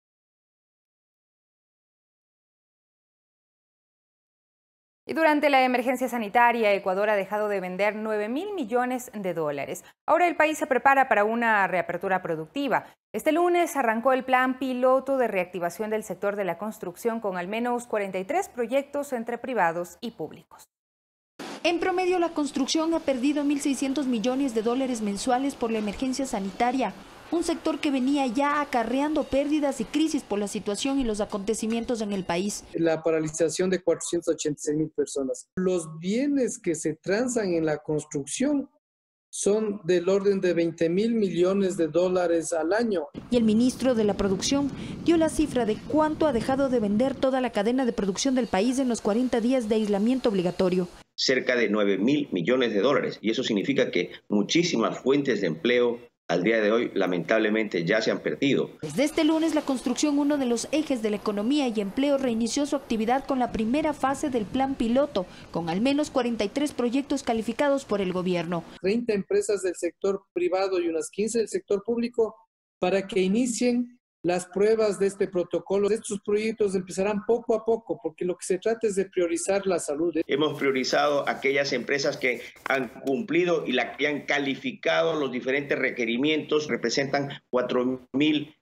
Y durante la emergencia sanitaria, Ecuador ha dejado de vender 9.000 millones de dólares. Ahora el país se prepara para una reapertura productiva. Este lunes arrancó el plan piloto de reactivación del sector de la construcción con al menos 43 proyectos entre privados y públicos. En promedio, la construcción ha perdido 1.600 millones de dólares mensuales por la emergencia sanitaria, un sector que venía ya acarreando pérdidas y crisis por la situación y los acontecimientos en el país. La paralización de 486.000 personas. Los bienes que se transan en la construcción son del orden de 20.000 millones de dólares al año. Y el ministro de la Producción dio la cifra de cuánto ha dejado de vender toda la cadena de producción del país en los 40 días de aislamiento obligatorio. Cerca de 9.000 millones de dólares. Y eso significa que muchísimas fuentes de empleo al día de hoy lamentablemente ya se han perdido. Desde este lunes, la construcción, uno de los ejes de la economía y empleo, reinició su actividad con la primera fase del plan piloto, con al menos 43 proyectos calificados por el gobierno. 30 empresas del sector privado y unas 15 del sector público para que inicien las pruebas de este protocolo. Estos proyectos empezarán poco a poco, porque lo que se trata es de priorizar la salud. Hemos priorizado aquellas empresas que han cumplido y que han calificado los diferentes requerimientos. Representan 4.000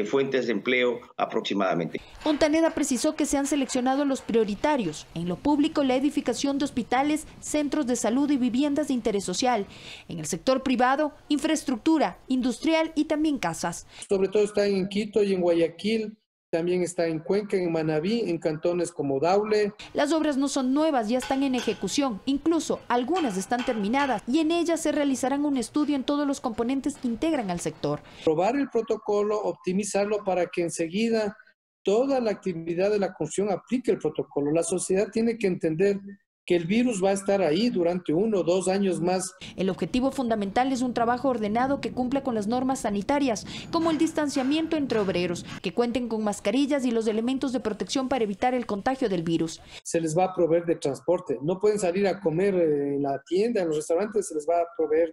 fuentes de empleo aproximadamente. Ontaneda precisó que se han seleccionado los prioritarios. En lo público, la edificación de hospitales, centros de salud y viviendas de interés social. En el sector privado, infraestructura, industrial y también casas. Sobre todo está en Quito y en Guayaquil. También está en Cuenca, en Manabí, en cantones como Daule. Las obras no son nuevas, ya están en ejecución. Incluso algunas están terminadas y en ellas se realizarán un estudio en todos los componentes que integran al sector. Probar el protocolo, optimizarlo para que enseguida toda la actividad de la construcción aplique el protocolo. La sociedad tiene que entender que el virus va a estar ahí durante 1 o 2 años más. El objetivo fundamental es un trabajo ordenado que cumpla con las normas sanitarias, como el distanciamiento entre obreros, que cuenten con mascarillas y los elementos de protección para evitar el contagio del virus. Se les va a proveer de transporte. No pueden salir a comer en la tienda, en los restaurantes, se les va a proveer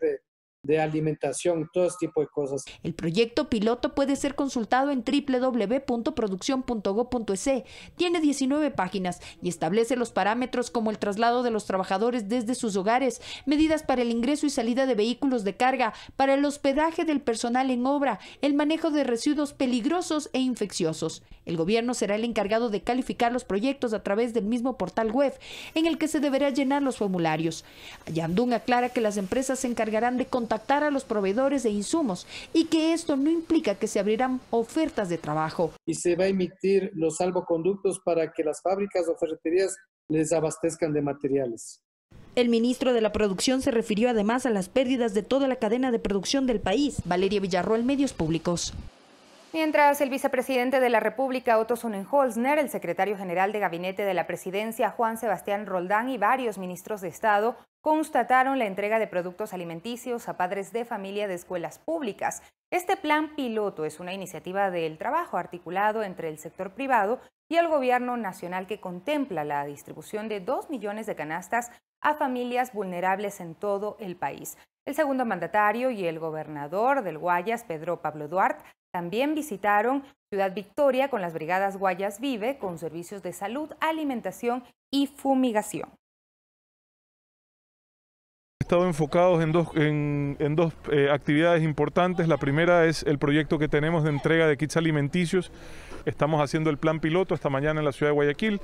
de alimentación, todo este tipo de cosas. El proyecto piloto puede ser consultado en www.produccion.go.es. Tiene 19 páginas y establece los parámetros como el traslado de los trabajadores desde sus hogares, medidas para el ingreso y salida de vehículos de carga, para el hospedaje del personal en obra, el manejo de residuos peligrosos e infecciosos. El gobierno será el encargado de calificar los proyectos a través del mismo portal web, en el que se deberá llenar los formularios. Yandún aclara que las empresas se encargarán de contactar a los proveedores de insumos y que esto no implica que se abrirán ofertas de trabajo. Y se va a emitir los salvoconductos para que las fábricas o ferreterías les abastezcan de materiales. El ministro de la Producción se refirió además a las pérdidas de toda la cadena de producción del país. Valeria Villarroel, Medios Públicos. Mientras el vicepresidente de la República, Otto Sonnenholzner, el secretario general de Gabinete de la Presidencia, Juan Sebastián Roldán, y varios ministros de Estado constataron la entrega de productos alimenticios a padres de familia de escuelas públicas. Este plan piloto es una iniciativa del trabajo articulado entre el sector privado y el gobierno nacional que contempla la distribución de 2 millones de canastas a familias vulnerables en todo el país. El segundo mandatario y el gobernador del Guayas, Pedro Pablo Duarte, también visitaron Ciudad Victoria con las brigadas Guayas Vive, con servicios de salud, alimentación y fumigación. Estado enfocados en dos actividades importantes. La primera es el proyecto que tenemos de entrega de kits alimenticios. Estamos haciendo el plan piloto esta mañana en la ciudad de Guayaquil.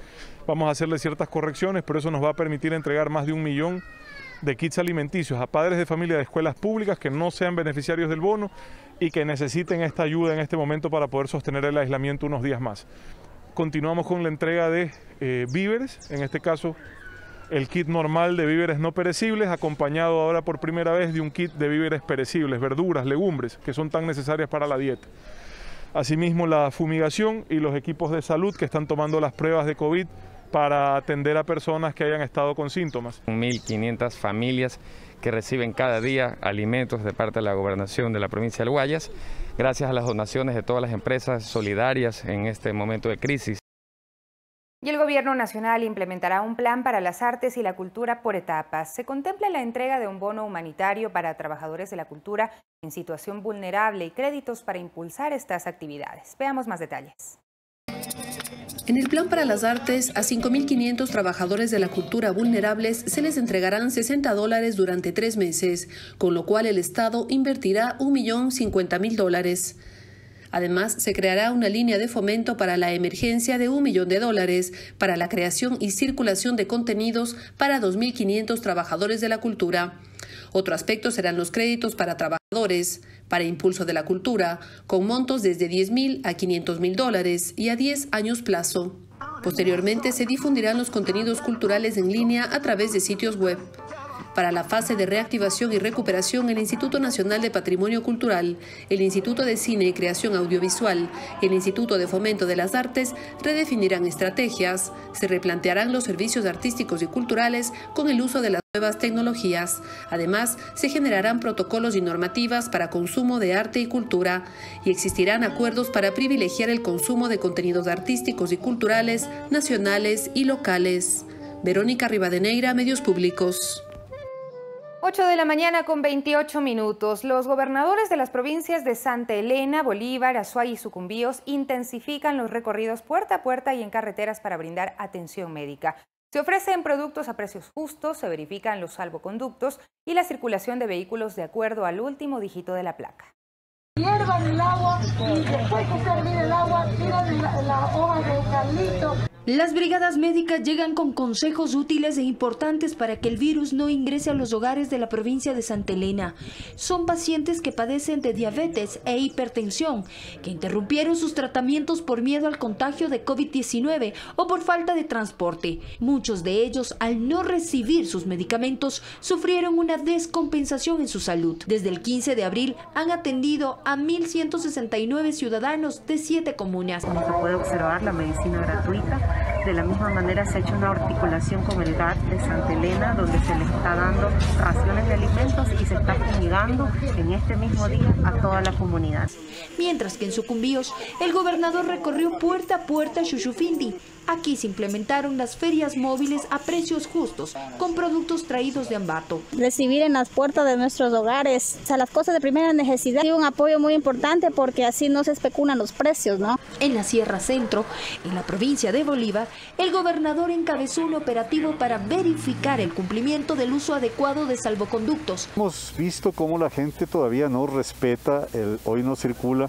Vamos a hacerle ciertas correcciones, pero eso nos va a permitir entregar más de 1 millón de kits alimenticios a padres de familia de escuelas públicas que no sean beneficiarios del bono y que necesiten esta ayuda en este momento para poder sostener el aislamiento unos días más. Continuamos con la entrega de víveres, en este caso el kit normal de víveres no perecibles, acompañado ahora por primera vez de un kit de víveres perecibles, verduras, legumbres, que son tan necesarias para la dieta. Asimismo, la fumigación y los equipos de salud que están tomando las pruebas de COVID para atender a personas que hayan estado con síntomas. 1.500 familias que reciben cada día alimentos de parte de la Gobernación de la provincia del Guayas, gracias a las donaciones de todas las empresas solidarias en este momento de crisis. Y el Gobierno Nacional implementará un plan para las artes y la cultura por etapas. Se contempla la entrega de un bono humanitario para trabajadores de la cultura en situación vulnerable y créditos para impulsar estas actividades. Veamos más detalles. En el plan para las artes, a 5.500 trabajadores de la cultura vulnerables se les entregarán $60 durante 3 meses, con lo cual el Estado invertirá $1.050.000. Además, se creará una línea de fomento para la emergencia de $1 millón para la creación y circulación de contenidos para 2.500 trabajadores de la cultura. Otro aspecto serán los créditos para trabajadores, para impulso de la cultura, con montos desde $10.000 a $500.000 y a 10 años plazo. Posteriormente, se difundirán los contenidos culturales en línea a través de sitios web. Para la fase de reactivación y recuperación, el Instituto Nacional de Patrimonio Cultural, el Instituto de Cine y Creación Audiovisual y el Instituto de Fomento de las Artes redefinirán estrategias, se replantearán los servicios artísticos y culturales con el uso de las nuevas tecnologías. Además, se generarán protocolos y normativas para consumo de arte y cultura y existirán acuerdos para privilegiar el consumo de contenidos artísticos y culturales nacionales y locales. Verónica Rivadeneira, Medios Públicos. 8 de la mañana con 28 minutos. Los gobernadores de las provincias de Santa Elena, Bolívar, Azuay y Sucumbíos intensifican los recorridos puerta a puerta y en carreteras para brindar atención médica. Se ofrecen productos a precios justos, se verifican los salvoconductos y la circulación de vehículos de acuerdo al último dígito de la placa. Hiervan el agua y después de servir el agua tiran la hoja de eucalipto. Las brigadas médicas llegan con consejos útiles e importantes para que el virus no ingrese a los hogares de la provincia de Santa Elena. Son pacientes que padecen de diabetes e hipertensión, que interrumpieron sus tratamientos por miedo al contagio de COVID-19 o por falta de transporte. Muchos de ellos, al no recibir sus medicamentos, sufrieron una descompensación en su salud. Desde el 15 de abril han atendido a 1.169 ciudadanos de 7 comunas. Como se puede observar, la medicina gratuita. De la misma manera se ha hecho una articulación con el GAT de Santa Elena, donde se le está dando raciones de alimentos y se está fumigando en este mismo día a toda la comunidad. Mientras que en Sucumbíos, el gobernador recorrió puerta a puerta Xuxufindi. Aquí se implementaron las ferias móviles a precios justos, con productos traídos de Ambato. Recibir en las puertas de nuestros hogares, o sea, las cosas de primera necesidad, y un apoyo muy importante porque así no se especulan los precios, ¿no? En la Sierra Centro, en la provincia de Bolívar, el gobernador encabezó un operativo para verificar el cumplimiento del uso adecuado de salvoconductos. Hemos visto cómo la gente todavía no respeta el hoy no circula.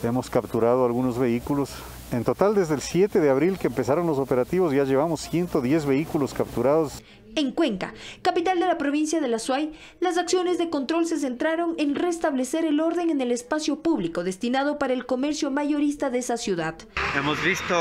Hemos capturado algunos vehículos. En total, desde el 7 de abril que empezaron los operativos, ya llevamos 110 vehículos capturados. En Cuenca, capital de la provincia de Azuay, las acciones de control se centraron en restablecer el orden en el espacio público destinado para el comercio mayorista de esa ciudad. Hemos visto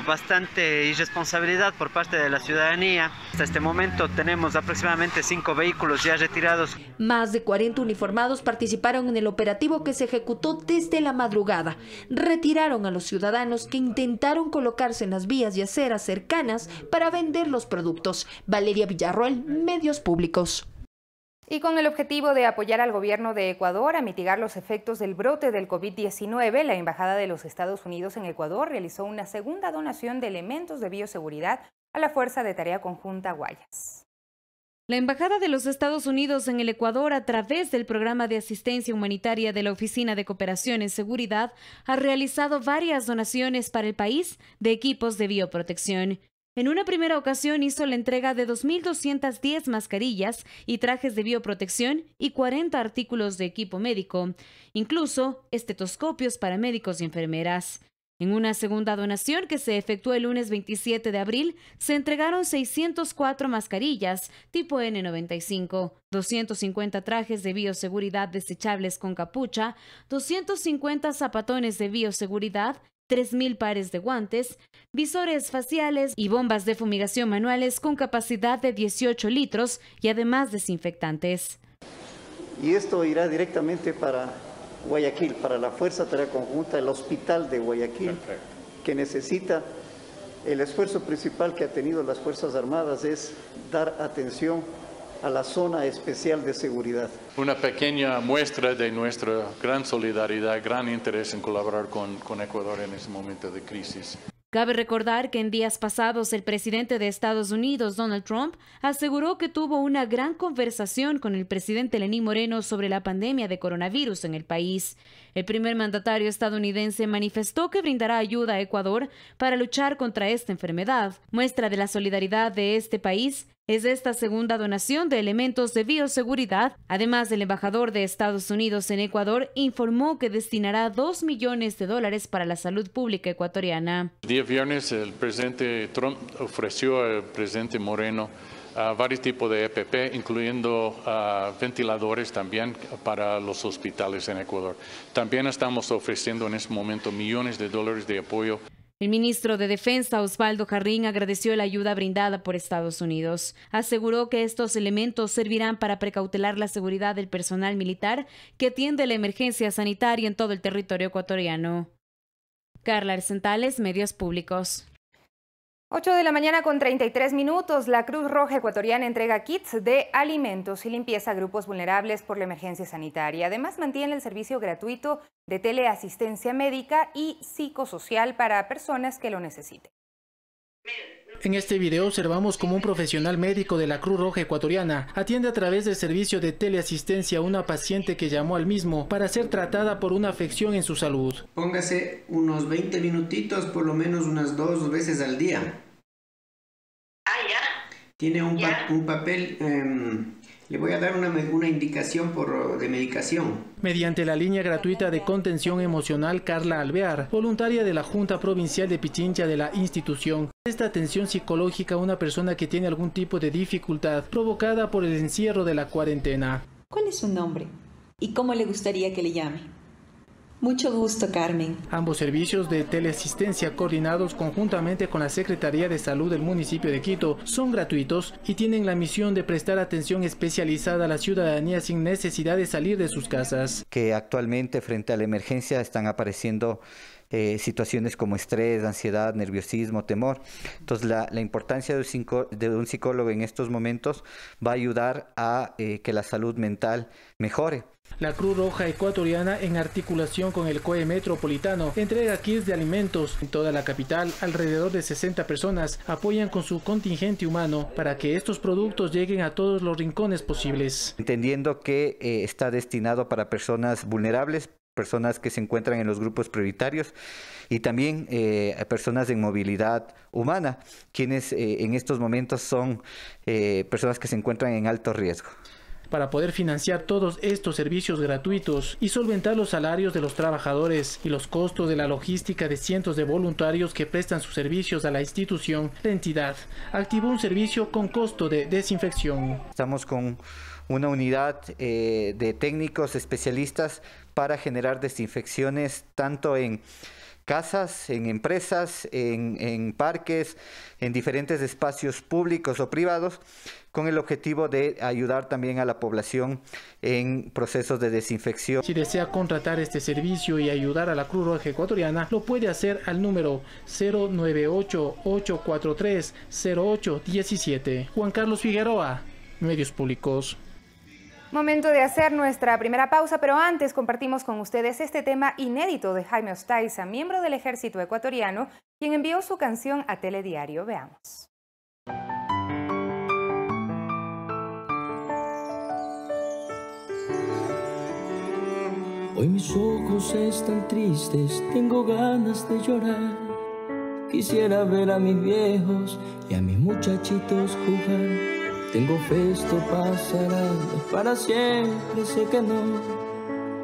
bastante irresponsabilidad por parte de la ciudadanía. Hasta este momento tenemos aproximadamente 5 vehículos ya retirados. Más de 40 uniformados participaron en el operativo que se ejecutó desde la madrugada. Retiraron a los ciudadanos que intentaron colocarse en las vías y aceras cercanas para vender los productos. Valeria Villarroel, Medios Públicos. Y con el objetivo de apoyar al gobierno de Ecuador a mitigar los efectos del brote del COVID-19, la Embajada de los Estados Unidos en Ecuador realizó una segunda donación de elementos de bioseguridad a la Fuerza de Tarea Conjunta Guayas. La Embajada de los Estados Unidos en el Ecuador, a través del Programa de Asistencia Humanitaria de la Oficina de Cooperación en Seguridad, ha realizado varias donaciones para el país de equipos de bioprotección. En una primera ocasión hizo la entrega de 2.210 mascarillas y trajes de bioprotección y 40 artículos de equipo médico, incluso estetoscopios para médicos y enfermeras. En una segunda donación que se efectuó el lunes 27 de abril, se entregaron 604 mascarillas tipo N95, 250 trajes de bioseguridad desechables con capucha, 250 zapatones de bioseguridad, 3.000 pares de guantes, visores faciales y bombas de fumigación manuales con capacidad de 18 litros y además desinfectantes. Y esto irá directamente para Guayaquil, para la Fuerza de Tarea Conjunta, el Hospital de Guayaquil, que necesita. El esfuerzo principal que ha tenido las Fuerzas Armadas es dar atención a la zona especial de seguridad. Una pequeña muestra de nuestra gran solidaridad, gran interés en colaborar con Ecuador en este momento de crisis. Cabe recordar que en días pasados el presidente de Estados Unidos, Donald Trump, aseguró que tuvo una gran conversación con el presidente Lenín Moreno sobre la pandemia de coronavirus en el país. El primer mandatario estadounidense manifestó que brindará ayuda a Ecuador para luchar contra esta enfermedad. Muestra de la solidaridad de este país es esta segunda donación de elementos de bioseguridad. Además, el embajador de Estados Unidos en Ecuador informó que destinará $2 millones para la salud pública ecuatoriana. El día viernes el presidente Trump ofreció al presidente Moreno varios tipos de EPP, incluyendo ventiladores también para los hospitales en Ecuador. También estamos ofreciendo en este momento millones de dólares de apoyo. El ministro de Defensa, Osvaldo Jarrín, agradeció la ayuda brindada por Estados Unidos. Aseguró que estos elementos servirán para precautelar la seguridad del personal militar que atiende la emergencia sanitaria en todo el territorio ecuatoriano. Carla Arcentales, Medios Públicos. 8 de la mañana con 33 minutos, la Cruz Roja Ecuatoriana entrega kits de alimentos y limpieza a grupos vulnerables por la emergencia sanitaria. Además, mantiene el servicio gratuito de teleasistencia médica y psicosocial para personas que lo necesiten. En este video observamos cómo un profesional médico de la Cruz Roja Ecuatoriana atiende a través del servicio de teleasistencia a una paciente que llamó al mismo para ser tratada por una afección en su salud. Póngase unos 20 minutitos, por lo menos unas 2 veces al día. Tiene un papel, le voy a dar una indicación de medicación. Mediante la línea gratuita de contención emocional Carla Alvear, voluntaria de la Junta Provincial de Pichincha de la institución, presta atención psicológica a una persona que tiene algún tipo de dificultad provocada por el encierro de la cuarentena. ¿Cuál es su nombre? ¿Y cómo le gustaría que le llame? Mucho gusto, Carmen. Ambos servicios de teleasistencia coordinados conjuntamente con la Secretaría de Salud del municipio de Quito son gratuitos y tienen la misión de prestar atención especializada a la ciudadanía sin necesidad de salir de sus casas. Que actualmente frente a la emergencia están apareciendo situaciones como estrés, ansiedad, nerviosismo, temor. Entonces la importancia de un psicólogo en estos momentos va a ayudar a que la salud mental mejore. La Cruz Roja Ecuatoriana, en articulación con el COE Metropolitano, entrega kits de alimentos. En toda la capital, alrededor de 60 personas apoyan con su contingente humano para que estos productos lleguen a todos los rincones posibles. Entendiendo que está destinado para personas vulnerables, personas que se encuentran en los grupos prioritarios y también personas en movilidad humana, quienes en estos momentos son personas que se encuentran en alto riesgo. Para poder financiar todos estos servicios gratuitos y solventar los salarios de los trabajadores y los costos de la logística de cientos de voluntarios que prestan sus servicios a la institución, la entidad activó un servicio con costo de desinfección. Estamos con una unidad de técnicos especialistas para generar desinfecciones tanto en casas, en empresas, en parques, en diferentes espacios públicos o privados, con el objetivo de ayudar también a la población en procesos de desinfección. Si desea contratar este servicio y ayudar a la Cruz Roja Ecuatoriana, lo puede hacer al número 098-843-0817. Juan Carlos Figueroa, Medios Públicos. Momento de hacer nuestra primera pausa, pero antes compartimos con ustedes este tema inédito de Jaime Ostaiza, miembro del Ejército Ecuatoriano, quien envió su canción a Telediario. Veamos. Hoy mis ojos están tristes, tengo ganas de llorar. Quisiera ver a mis viejos y a mis muchachitos jugar. Tengo fe, esto pasará, para siempre sé que no.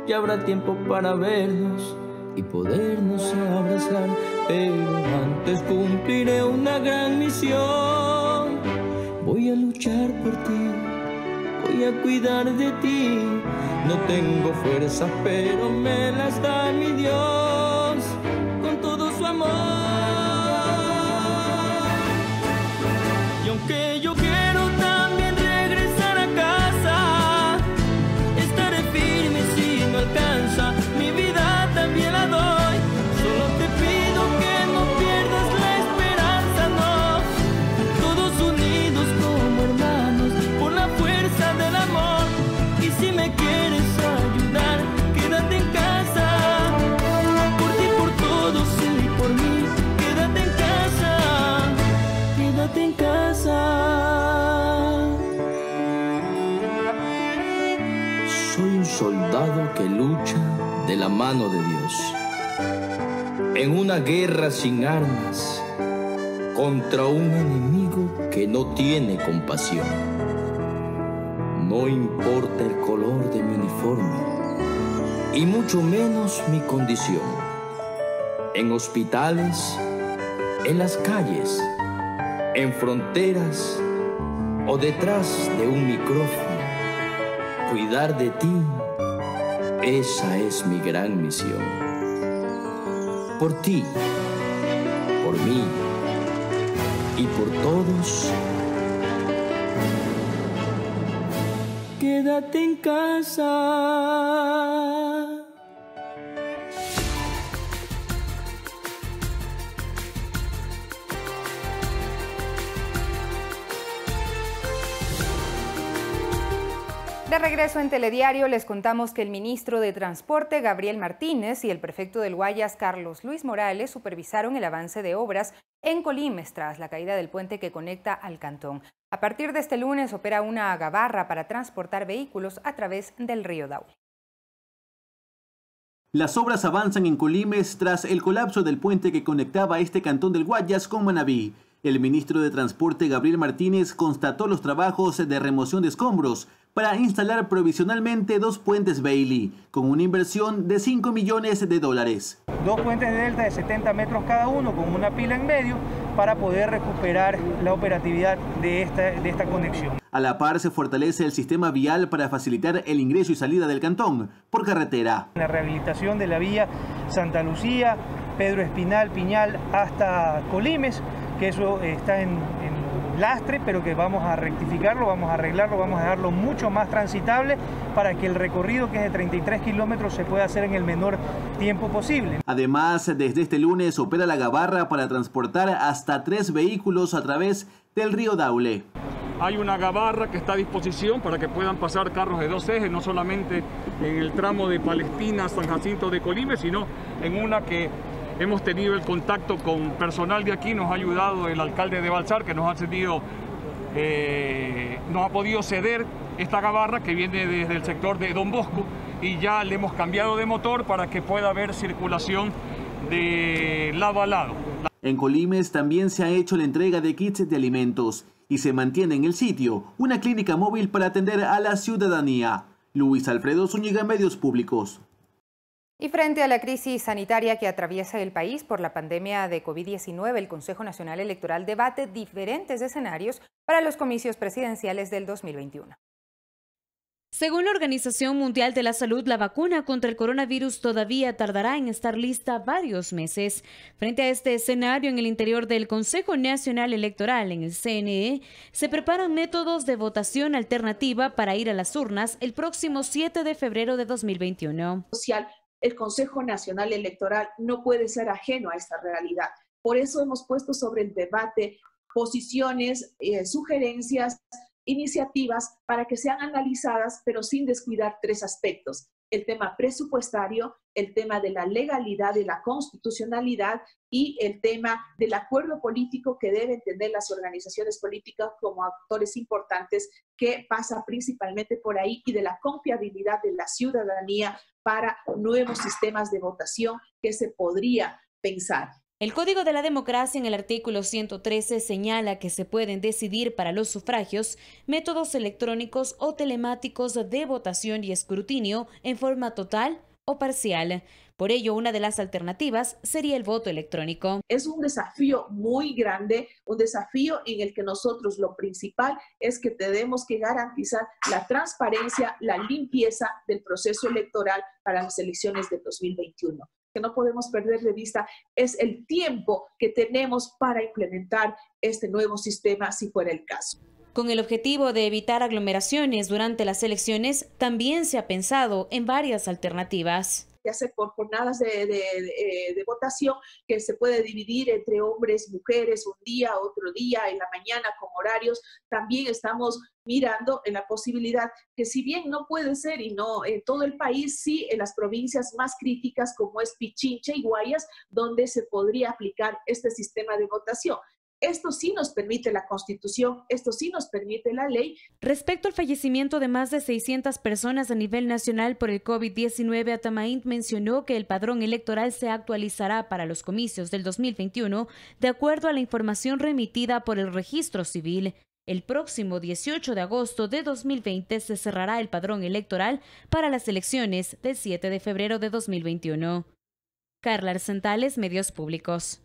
Ya habrá tiempo para vernos y podernos abrazar. Pero antes cumpliré una gran misión. Voy a luchar por ti, voy a cuidar de ti. No tengo fuerzas, pero me las da mi Dios con todo su amor. Y aunque yo quiero también regresar a casa, estaré firme si no alcanza, mi vida también la doy. Solo te pido que no pierdas la esperanza, no. Todos unidos como hermanos, por la fuerza soldado que lucha de la mano de Dios. En una guerra sin armas, contra un enemigo que no tiene compasión. No importa el color de mi uniforme, y mucho menos mi condición. En hospitales, en las calles, en fronteras o detrás de un micrófono, cuidar de ti, esa es mi gran misión. Por ti, por mí y por todos. Quédate en casa. De regreso en Telediario les contamos que el ministro de Transporte, Gabriel Martínez, y el prefecto del Guayas, Carlos Luis Morales, supervisaron el avance de obras en Colimes tras la caída del puente que conecta al cantón. A partir de este lunes opera una gabarra para transportar vehículos a través del río Daule. Las obras avanzan en Colimes tras el colapso del puente que conectaba este cantón del Guayas con Manabí. El ministro de Transporte, Gabriel Martínez, constató los trabajos de remoción de escombros para instalar provisionalmente 2 puentes Bailey, con una inversión de $5 millones. 2 puentes de delta de 70 metros cada uno, con una pila en medio, para poder recuperar la operatividad de esta conexión. A la par se fortalece el sistema vial para facilitar el ingreso y salida del cantón por carretera. La rehabilitación de la vía Santa Lucía, Pedro Espinal, Piñal hasta Colimes, que eso está en lastre, pero que vamos a rectificarlo, vamos a arreglarlo, vamos a dejarlo mucho más transitable para que el recorrido, que es de 33 kilómetros, se pueda hacer en el menor tiempo posible. Además, desde este lunes opera la gabarra para transportar hasta 3 vehículos a través del río Daule. Hay una gabarra que está a disposición para que puedan pasar carros de 2 ejes, no solamente en el tramo de Palestina, San Jacinto de Colimes, sino en una que hemos tenido el contacto con personal de aquí, nos ha ayudado el alcalde de Balsar, que nos ha podido ceder esta gabarra que viene desde el sector de Don Bosco, y ya le hemos cambiado de motor para que pueda haber circulación de lado a lado. En Colimes también se ha hecho la entrega de kits de alimentos y se mantiene en el sitio una clínica móvil para atender a la ciudadanía. Luis Alfredo Zúñiga, Medios Públicos. Y frente a la crisis sanitaria que atraviesa el país por la pandemia de COVID-19, el Consejo Nacional Electoral debate diferentes escenarios para los comicios presidenciales del 2021. Según la Organización Mundial de la Salud, la vacuna contra el coronavirus todavía tardará en estar lista varios meses. Frente a este escenario, en el interior del Consejo Nacional Electoral, en el CNE, se preparan métodos de votación alternativa para ir a las urnas el próximo 7 de febrero de 2021. El Consejo Nacional Electoral no puede ser ajeno a esta realidad. Por eso hemos puesto sobre el debate posiciones, sugerencias, iniciativas para que sean analizadas, pero sin descuidar 3 aspectos: el tema presupuestario, el tema de la legalidad, de la constitucionalidad y el tema del acuerdo político que deben tener las organizaciones políticas como actores importantes, que pasa principalmente por ahí, y de la confiabilidad de la ciudadanía para nuevos sistemas de votación que se podría pensar. El Código de la Democracia, en el artículo 113, señala que se pueden decidir para los sufragios métodos electrónicos o telemáticos de votación y escrutinio en forma total o parcial. Por ello, una de las alternativas sería el voto electrónico. Es un desafío muy grande, un desafío en el que nosotros lo principal es que tenemos que garantizar la transparencia, la limpieza del proceso electoral para las elecciones de 2021. Que no podemos perder de vista es el tiempo que tenemos para implementar este nuevo sistema, si fuera el caso. Con el objetivo de evitar aglomeraciones durante las elecciones, también se ha pensado en varias alternativas. Ya sea por jornadas de votación que se puede dividir entre hombres, mujeres, un día, otro día, en la mañana con horarios. También estamos mirando en la posibilidad que, si bien no puede ser y no en todo el país, sí en las provincias más críticas como es Pichincha y Guayas, donde se podría aplicar este sistema de votación. Esto sí nos permite la Constitución, esto sí nos permite la ley. Respecto al fallecimiento de más de 600 personas a nivel nacional por el COVID-19, Atamaín mencionó que el padrón electoral se actualizará para los comicios del 2021 de acuerdo a la información remitida por el Registro Civil. El próximo 18 de agosto de 2020 se cerrará el padrón electoral para las elecciones del 7 de febrero de 2021. Carla Arcentales, Medios Públicos.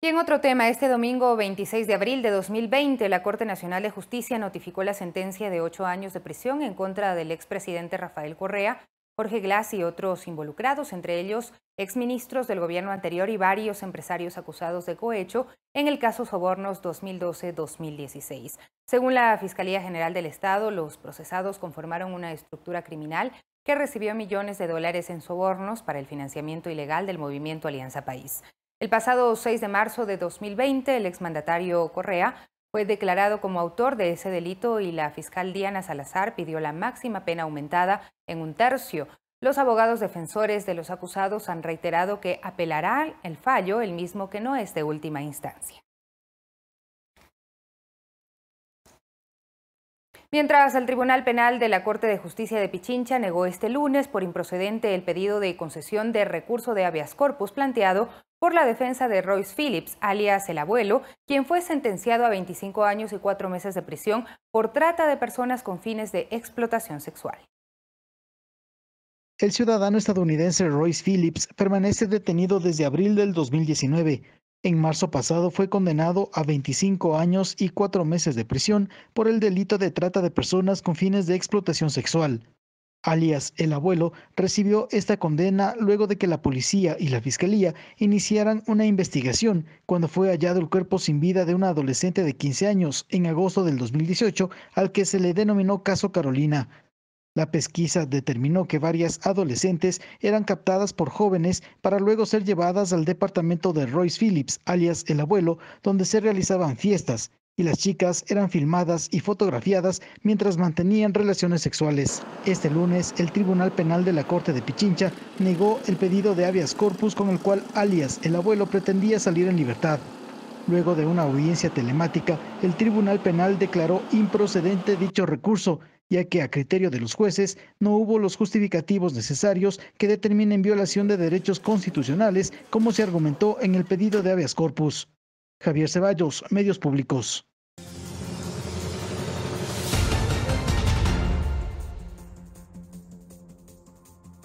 Y en otro tema, este domingo 26 de abril de 2020, la Corte Nacional de Justicia notificó la sentencia de 8 años de prisión en contra del expresidente Rafael Correa, Jorge Glass y otros involucrados, entre ellos exministros del gobierno anterior y varios empresarios acusados de cohecho en el caso Sobornos 2012-2016. Según la Fiscalía General del Estado, los procesados conformaron una estructura criminal que recibió millones de dólares en sobornos para el financiamiento ilegal del movimiento Alianza País. El pasado 6 de marzo de 2020, el exmandatario Correa fue declarado como autor de ese delito y la fiscal Diana Salazar pidió la máxima pena aumentada en 1/3. Los abogados defensores de los acusados han reiterado que apelarán el fallo, el mismo que no es de última instancia. Mientras el Tribunal Penal de la Corte de Justicia de Pichincha negó este lunes por improcedente el pedido de concesión de recurso de habeas corpus planteado por la defensa de Royce Phillips, alias el abuelo, quien fue sentenciado a 25 años y 4 meses de prisión por trata de personas con fines de explotación sexual. El ciudadano estadounidense Royce Phillips permanece detenido desde abril del 2019. En marzo pasado fue condenado a 25 años y 4 meses de prisión por el delito de trata de personas con fines de explotación sexual. Alias el abuelo recibió esta condena luego de que la policía y la fiscalía iniciaran una investigación cuando fue hallado el cuerpo sin vida de una adolescente de 15 años en agosto del 2018, al que se le denominó Caso Carolina. La pesquisa determinó que varias adolescentes eran captadas por jóvenes para luego ser llevadas al departamento de Royce Phillips, alias el abuelo, donde se realizaban fiestas, y las chicas eran filmadas y fotografiadas mientras mantenían relaciones sexuales. Este lunes, el Tribunal Penal de la Corte de Pichincha negó el pedido de habeas corpus con el cual alias el abuelo pretendía salir en libertad. Luego de una audiencia telemática, el Tribunal Penal declaró improcedente dicho recurso, ya que a criterio de los jueces no hubo los justificativos necesarios que determinen violación de derechos constitucionales, como se argumentó en el pedido de habeas corpus. Javier Ceballos, Medios Públicos.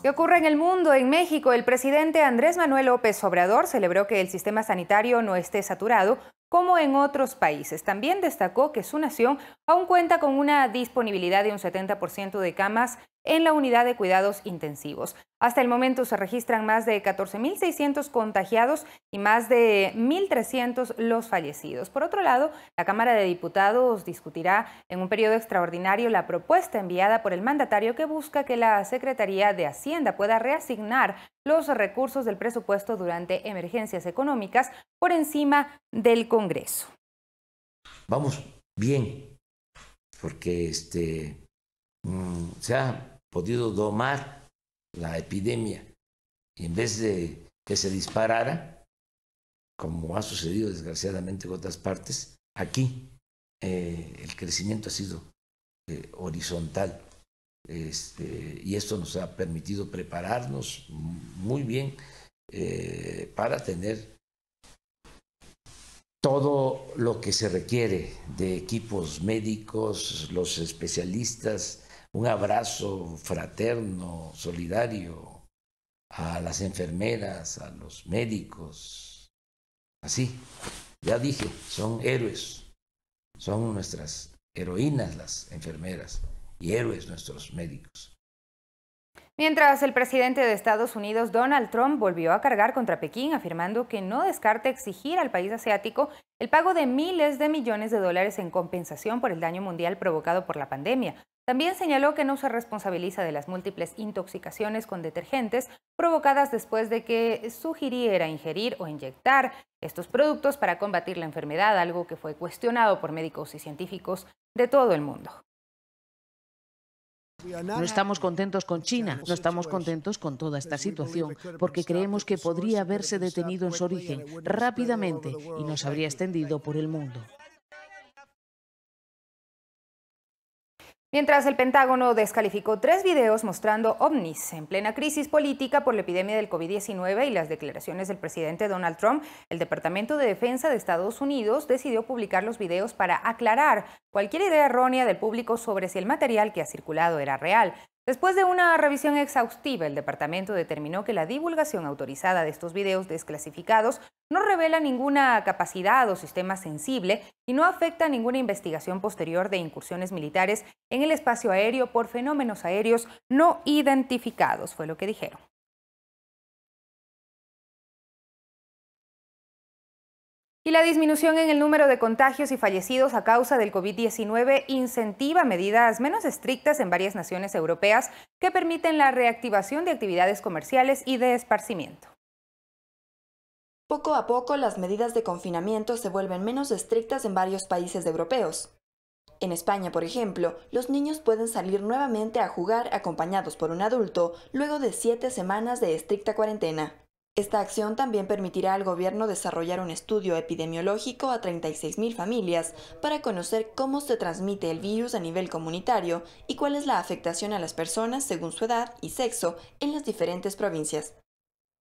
¿Qué ocurre en el mundo? En México, el presidente Andrés Manuel López Obrador celebró que el sistema sanitario no esté saturado como en otros países. También destacó que su nación aún cuenta con una disponibilidad de un 70% de camas en la unidad de cuidados intensivos. Hasta el momento se registran más de 14.600 contagiados y más de 1.300 los fallecidos. Por otro lado, la Cámara de Diputados discutirá en un periodo extraordinario la propuesta enviada por el mandatario que busca que la Secretaría de Hacienda pueda reasignar los recursos del presupuesto durante emergencias económicas por encima del Congreso. Vamos bien, porque se ha podido domar la epidemia y en vez de que se disparara, como ha sucedido desgraciadamente en otras partes, aquí el crecimiento ha sido horizontal. Y esto nos ha permitido prepararnos muy bien para tener todo lo que se requiere de equipos médicos, los especialistas, un abrazo fraterno, solidario a las enfermeras, a los médicos. Así, ya dije, son héroes, son nuestras heroínas las enfermeras y héroes nuestros médicos. Mientras el presidente de Estados Unidos, Donald Trump, volvió a cargar contra Pekín, afirmando que no descarta exigir al país asiático el pago de miles de millones de dólares en compensación por el daño mundial provocado por la pandemia. También señaló que no se responsabiliza de las múltiples intoxicaciones con detergentes provocadas después de que sugiriera ingerir o inyectar estos productos para combatir la enfermedad, algo que fue cuestionado por médicos y científicos de todo el mundo. No estamos contentos con China, no estamos contentos con toda esta situación, porque creemos que podría haberse detenido en su origen rápidamente y no se habría extendido por el mundo. Mientras el Pentágono descalificó 3 videos mostrando ovnis en plena crisis política por la epidemia del COVID-19 y las declaraciones del presidente Donald Trump, el Departamento de Defensa de Estados Unidos decidió publicar los videos para aclarar cualquier idea errónea del público sobre si el material que ha circulado era real. Después de una revisión exhaustiva, el departamento determinó que la divulgación autorizada de estos videos desclasificados no revela ninguna capacidad o sistema sensible y no afecta ninguna investigación posterior de incursiones militares en el espacio aéreo por fenómenos aéreos no identificados, fue lo que dijeron. Y la disminución en el número de contagios y fallecidos a causa del COVID-19 incentiva medidas menos estrictas en varias naciones europeas que permiten la reactivación de actividades comerciales y de esparcimiento. Poco a poco, las medidas de confinamiento se vuelven menos estrictas en varios países europeos. En España, por ejemplo, los niños pueden salir nuevamente a jugar acompañados por un adulto luego de 7 semanas de estricta cuarentena. Esta acción también permitirá al gobierno desarrollar un estudio epidemiológico a 36.000 familias para conocer cómo se transmite el virus a nivel comunitario y cuál es la afectación a las personas según su edad y sexo en las diferentes provincias.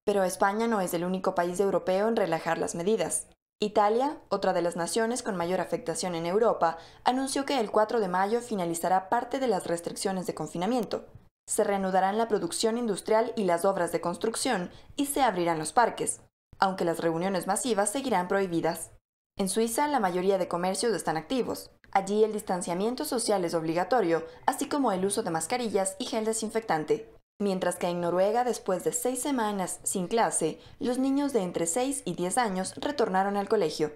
Pero España no es el único país europeo en relajar las medidas. Italia, otra de las naciones con mayor afectación en Europa, anunció que el 4 de mayo finalizará parte de las restricciones de confinamiento. Se reanudarán la producción industrial y las obras de construcción y se abrirán los parques, aunque las reuniones masivas seguirán prohibidas. En Suiza, la mayoría de comercios están activos. Allí el distanciamiento social es obligatorio, así como el uso de mascarillas y gel desinfectante. Mientras que en Noruega, después de 6 semanas sin clase, los niños de entre 6 y 10 años retornaron al colegio.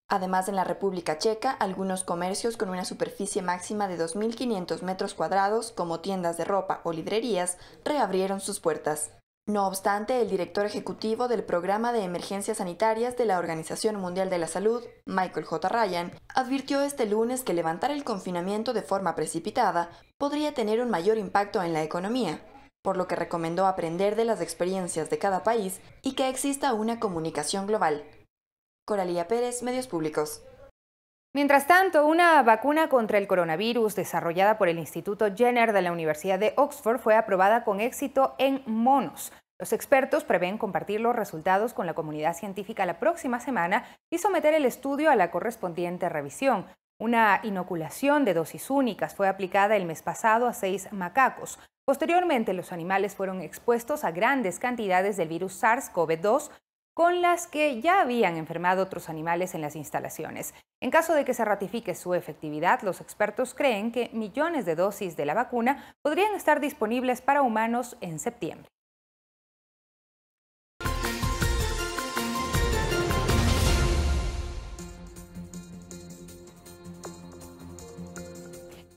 Además, en la República Checa, algunos comercios con una superficie máxima de 2.500 metros cuadrados, como tiendas de ropa o librerías, reabrieron sus puertas. No obstante, el director ejecutivo del Programa de Emergencias Sanitarias de la Organización Mundial de la Salud, Michael J. Ryan, advirtió este lunes que levantar el confinamiento de forma precipitada podría tener un mayor impacto en la economía, por lo que recomendó aprender de las experiencias de cada país y que exista una comunicación global. Coralía Pérez, Medios Públicos. Mientras tanto, una vacuna contra el coronavirus desarrollada por el Instituto Jenner de la Universidad de Oxford fue aprobada con éxito en monos. Los expertos prevén compartir los resultados con la comunidad científica la próxima semana y someter el estudio a la correspondiente revisión. Una inoculación de dosis únicas fue aplicada el mes pasado a 6 macacos. Posteriormente, los animales fueron expuestos a grandes cantidades del virus SARS-CoV-2, con las que ya habían enfermado otros animales en las instalaciones. En caso de que se ratifique su efectividad, los expertos creen que millones de dosis de la vacuna podrían estar disponibles para humanos en septiembre.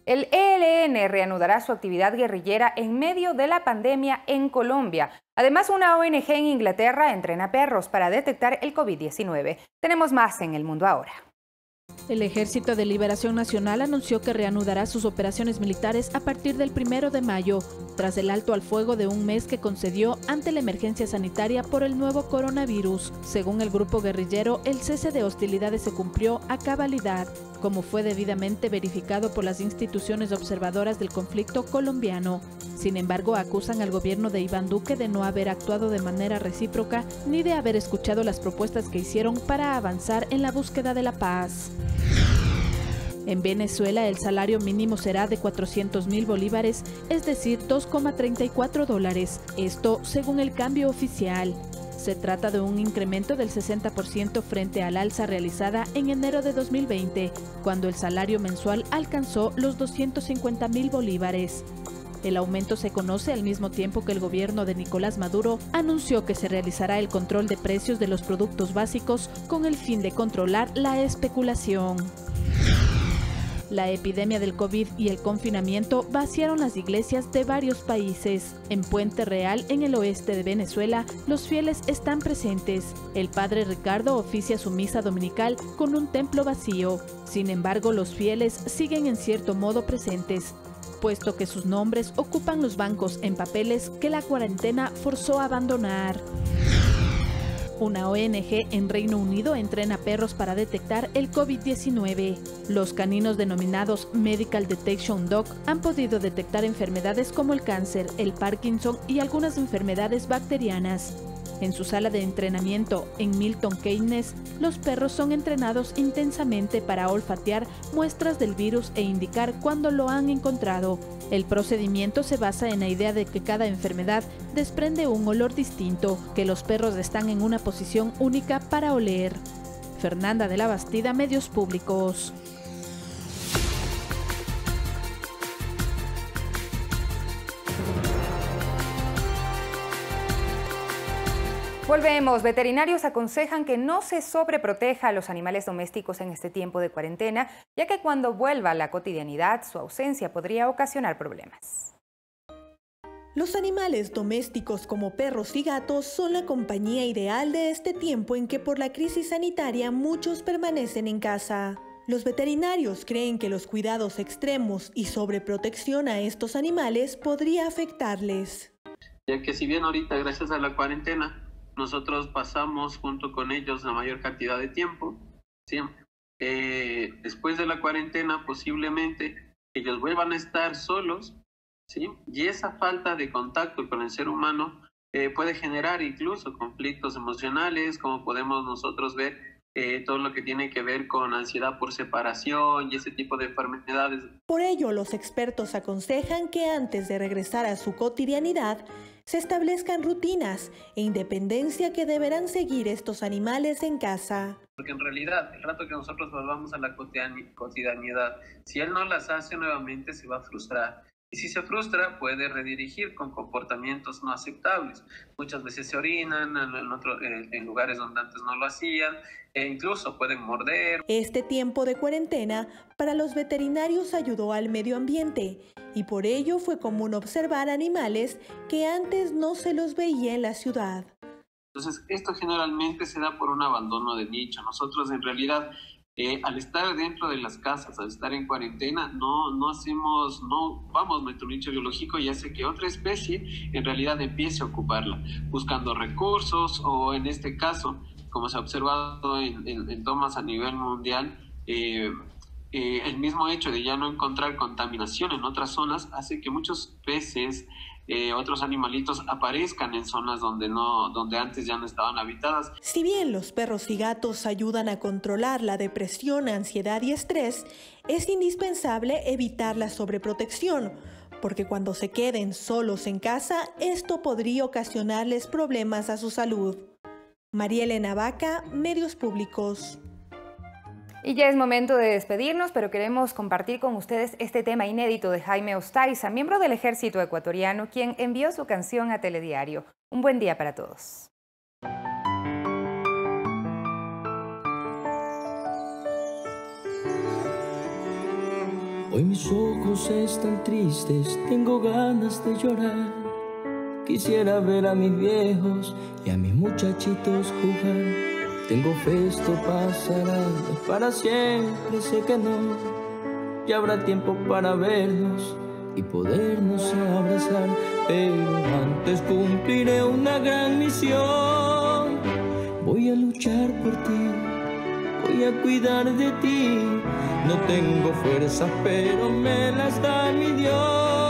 El ELN reanudará su actividad guerrillera en medio de la pandemia en Colombia. Además, una ONG en Inglaterra entrena perros para detectar el COVID-19. Tenemos más en El Mundo Ahora. El Ejército de Liberación Nacional anunció que reanudará sus operaciones militares a partir del 1 de mayo, tras el alto al fuego de un mes que concedió ante la emergencia sanitaria por el nuevo coronavirus. Según el grupo guerrillero, el cese de hostilidades se cumplió a cabalidad, como fue debidamente verificado por las instituciones observadoras del conflicto colombiano. Sin embargo, acusan al gobierno de Iván Duque de no haber actuado de manera recíproca ni de haber escuchado las propuestas que hicieron para avanzar en la búsqueda de la paz. En Venezuela, el salario mínimo será de 400.000 bolívares, es decir, $2,34. Esto según el cambio oficial. Se trata de un incremento del 60% frente al alza realizada en enero de 2020, cuando el salario mensual alcanzó los 250.000 bolívares. El aumento se conoce al mismo tiempo que el gobierno de Nicolás Maduro anunció que se realizará el control de precios de los productos básicos con el fin de controlar la especulación. La epidemia del COVID y el confinamiento vaciaron las iglesias de varios países. En Puente Real, en el oeste de Venezuela, los fieles están presentes. El padre Ricardo oficia su misa dominical con un templo vacío. Sin embargo, los fieles siguen en cierto modo presentes. puesto que sus nombres ocupan los bancos en papeles que la cuarentena forzó a abandonar. Una ONG en Reino Unido entrena perros para detectar el COVID-19. Los caninos denominados Medical Detection Dog han podido detectar enfermedades como el cáncer, el Parkinson y algunas enfermedades bacterianas. En su sala de entrenamiento en Milton Keynes, los perros son entrenados intensamente para olfatear muestras del virus e indicar cuándo lo han encontrado. El procedimiento se basa en la idea de que cada enfermedad desprende un olor distinto, que los perros están en una posición única para oler. Fernanda de la Bastida, Medios Públicos. Volvemos. Veterinarios aconsejan que no se sobreproteja a los animales domésticos en este tiempo de cuarentena, ya que cuando vuelva a la cotidianidad, su ausencia podría ocasionar problemas. Los animales domésticos como perros y gatos son la compañía ideal de este tiempo en que por la crisis sanitaria muchos permanecen en casa. Los veterinarios creen que los cuidados extremos y sobreprotección a estos animales podría afectarles. Ya que si bien ahorita gracias a la cuarentena nosotros pasamos junto con ellos la mayor cantidad de tiempo, ¿sí? Después de la cuarentena posiblemente ellos vuelvan a estar solos, ¿sí? Y esa falta de contacto con el ser humano puede generar incluso conflictos emocionales, como podemos nosotros ver todo lo que tiene que ver con ansiedad por separación y ese tipo de enfermedades. Por ello, los expertos aconsejan que antes de regresar a su cotidianidad, se establezcan rutinas e independencia que deberán seguir estos animales en casa. Porque en realidad, el rato que nosotros volvamos a la cotidianidad, si él no las hace nuevamente, se va a frustrar. Y si se frustra, puede redirigir con comportamientos no aceptables. Muchas veces se orinan en lugares donde antes no lo hacían, e incluso pueden morder. Este tiempo de cuarentena para los veterinarios ayudó al medio ambiente y por ello fue común observar animales que antes no se los veía en la ciudad. Entonces, esto generalmente se da por un abandono de nicho. Nosotros en realidad, al estar dentro de las casas, al estar en cuarentena, no vamos nuestro nicho biológico y hace que otra especie en realidad empiece a ocuparla, buscando recursos o en este caso, como se ha observado en tomas a nivel mundial, el mismo hecho de ya no encontrar contaminación en otras zonas hace que muchos peces, otros animalitos aparezcan en zonas donde antes ya no estaban habitadas. Si bien los perros y gatos ayudan a controlar la depresión, ansiedad y estrés, es indispensable evitar la sobreprotección, porque cuando se queden solos en casa, esto podría ocasionarles problemas a su salud. María Elena Vaca, Medios Públicos. Y ya es momento de despedirnos, pero queremos compartir con ustedes este tema inédito de Jaime Ostaiza, miembro del Ejército Ecuatoriano, quien envió su canción a Telediario. Un buen día para todos. Hoy mis ojos están tristes, tengo ganas de llorar. Quisiera ver a mis viejos y a mis muchachitos jugar. Tengo fe, esto pasará, para siempre sé que no. Ya habrá tiempo para vernos y podernos abrazar. Pero antes cumpliré una gran misión. Voy a luchar por ti, voy a cuidar de ti. No tengo fuerzas, pero me las da mi Dios.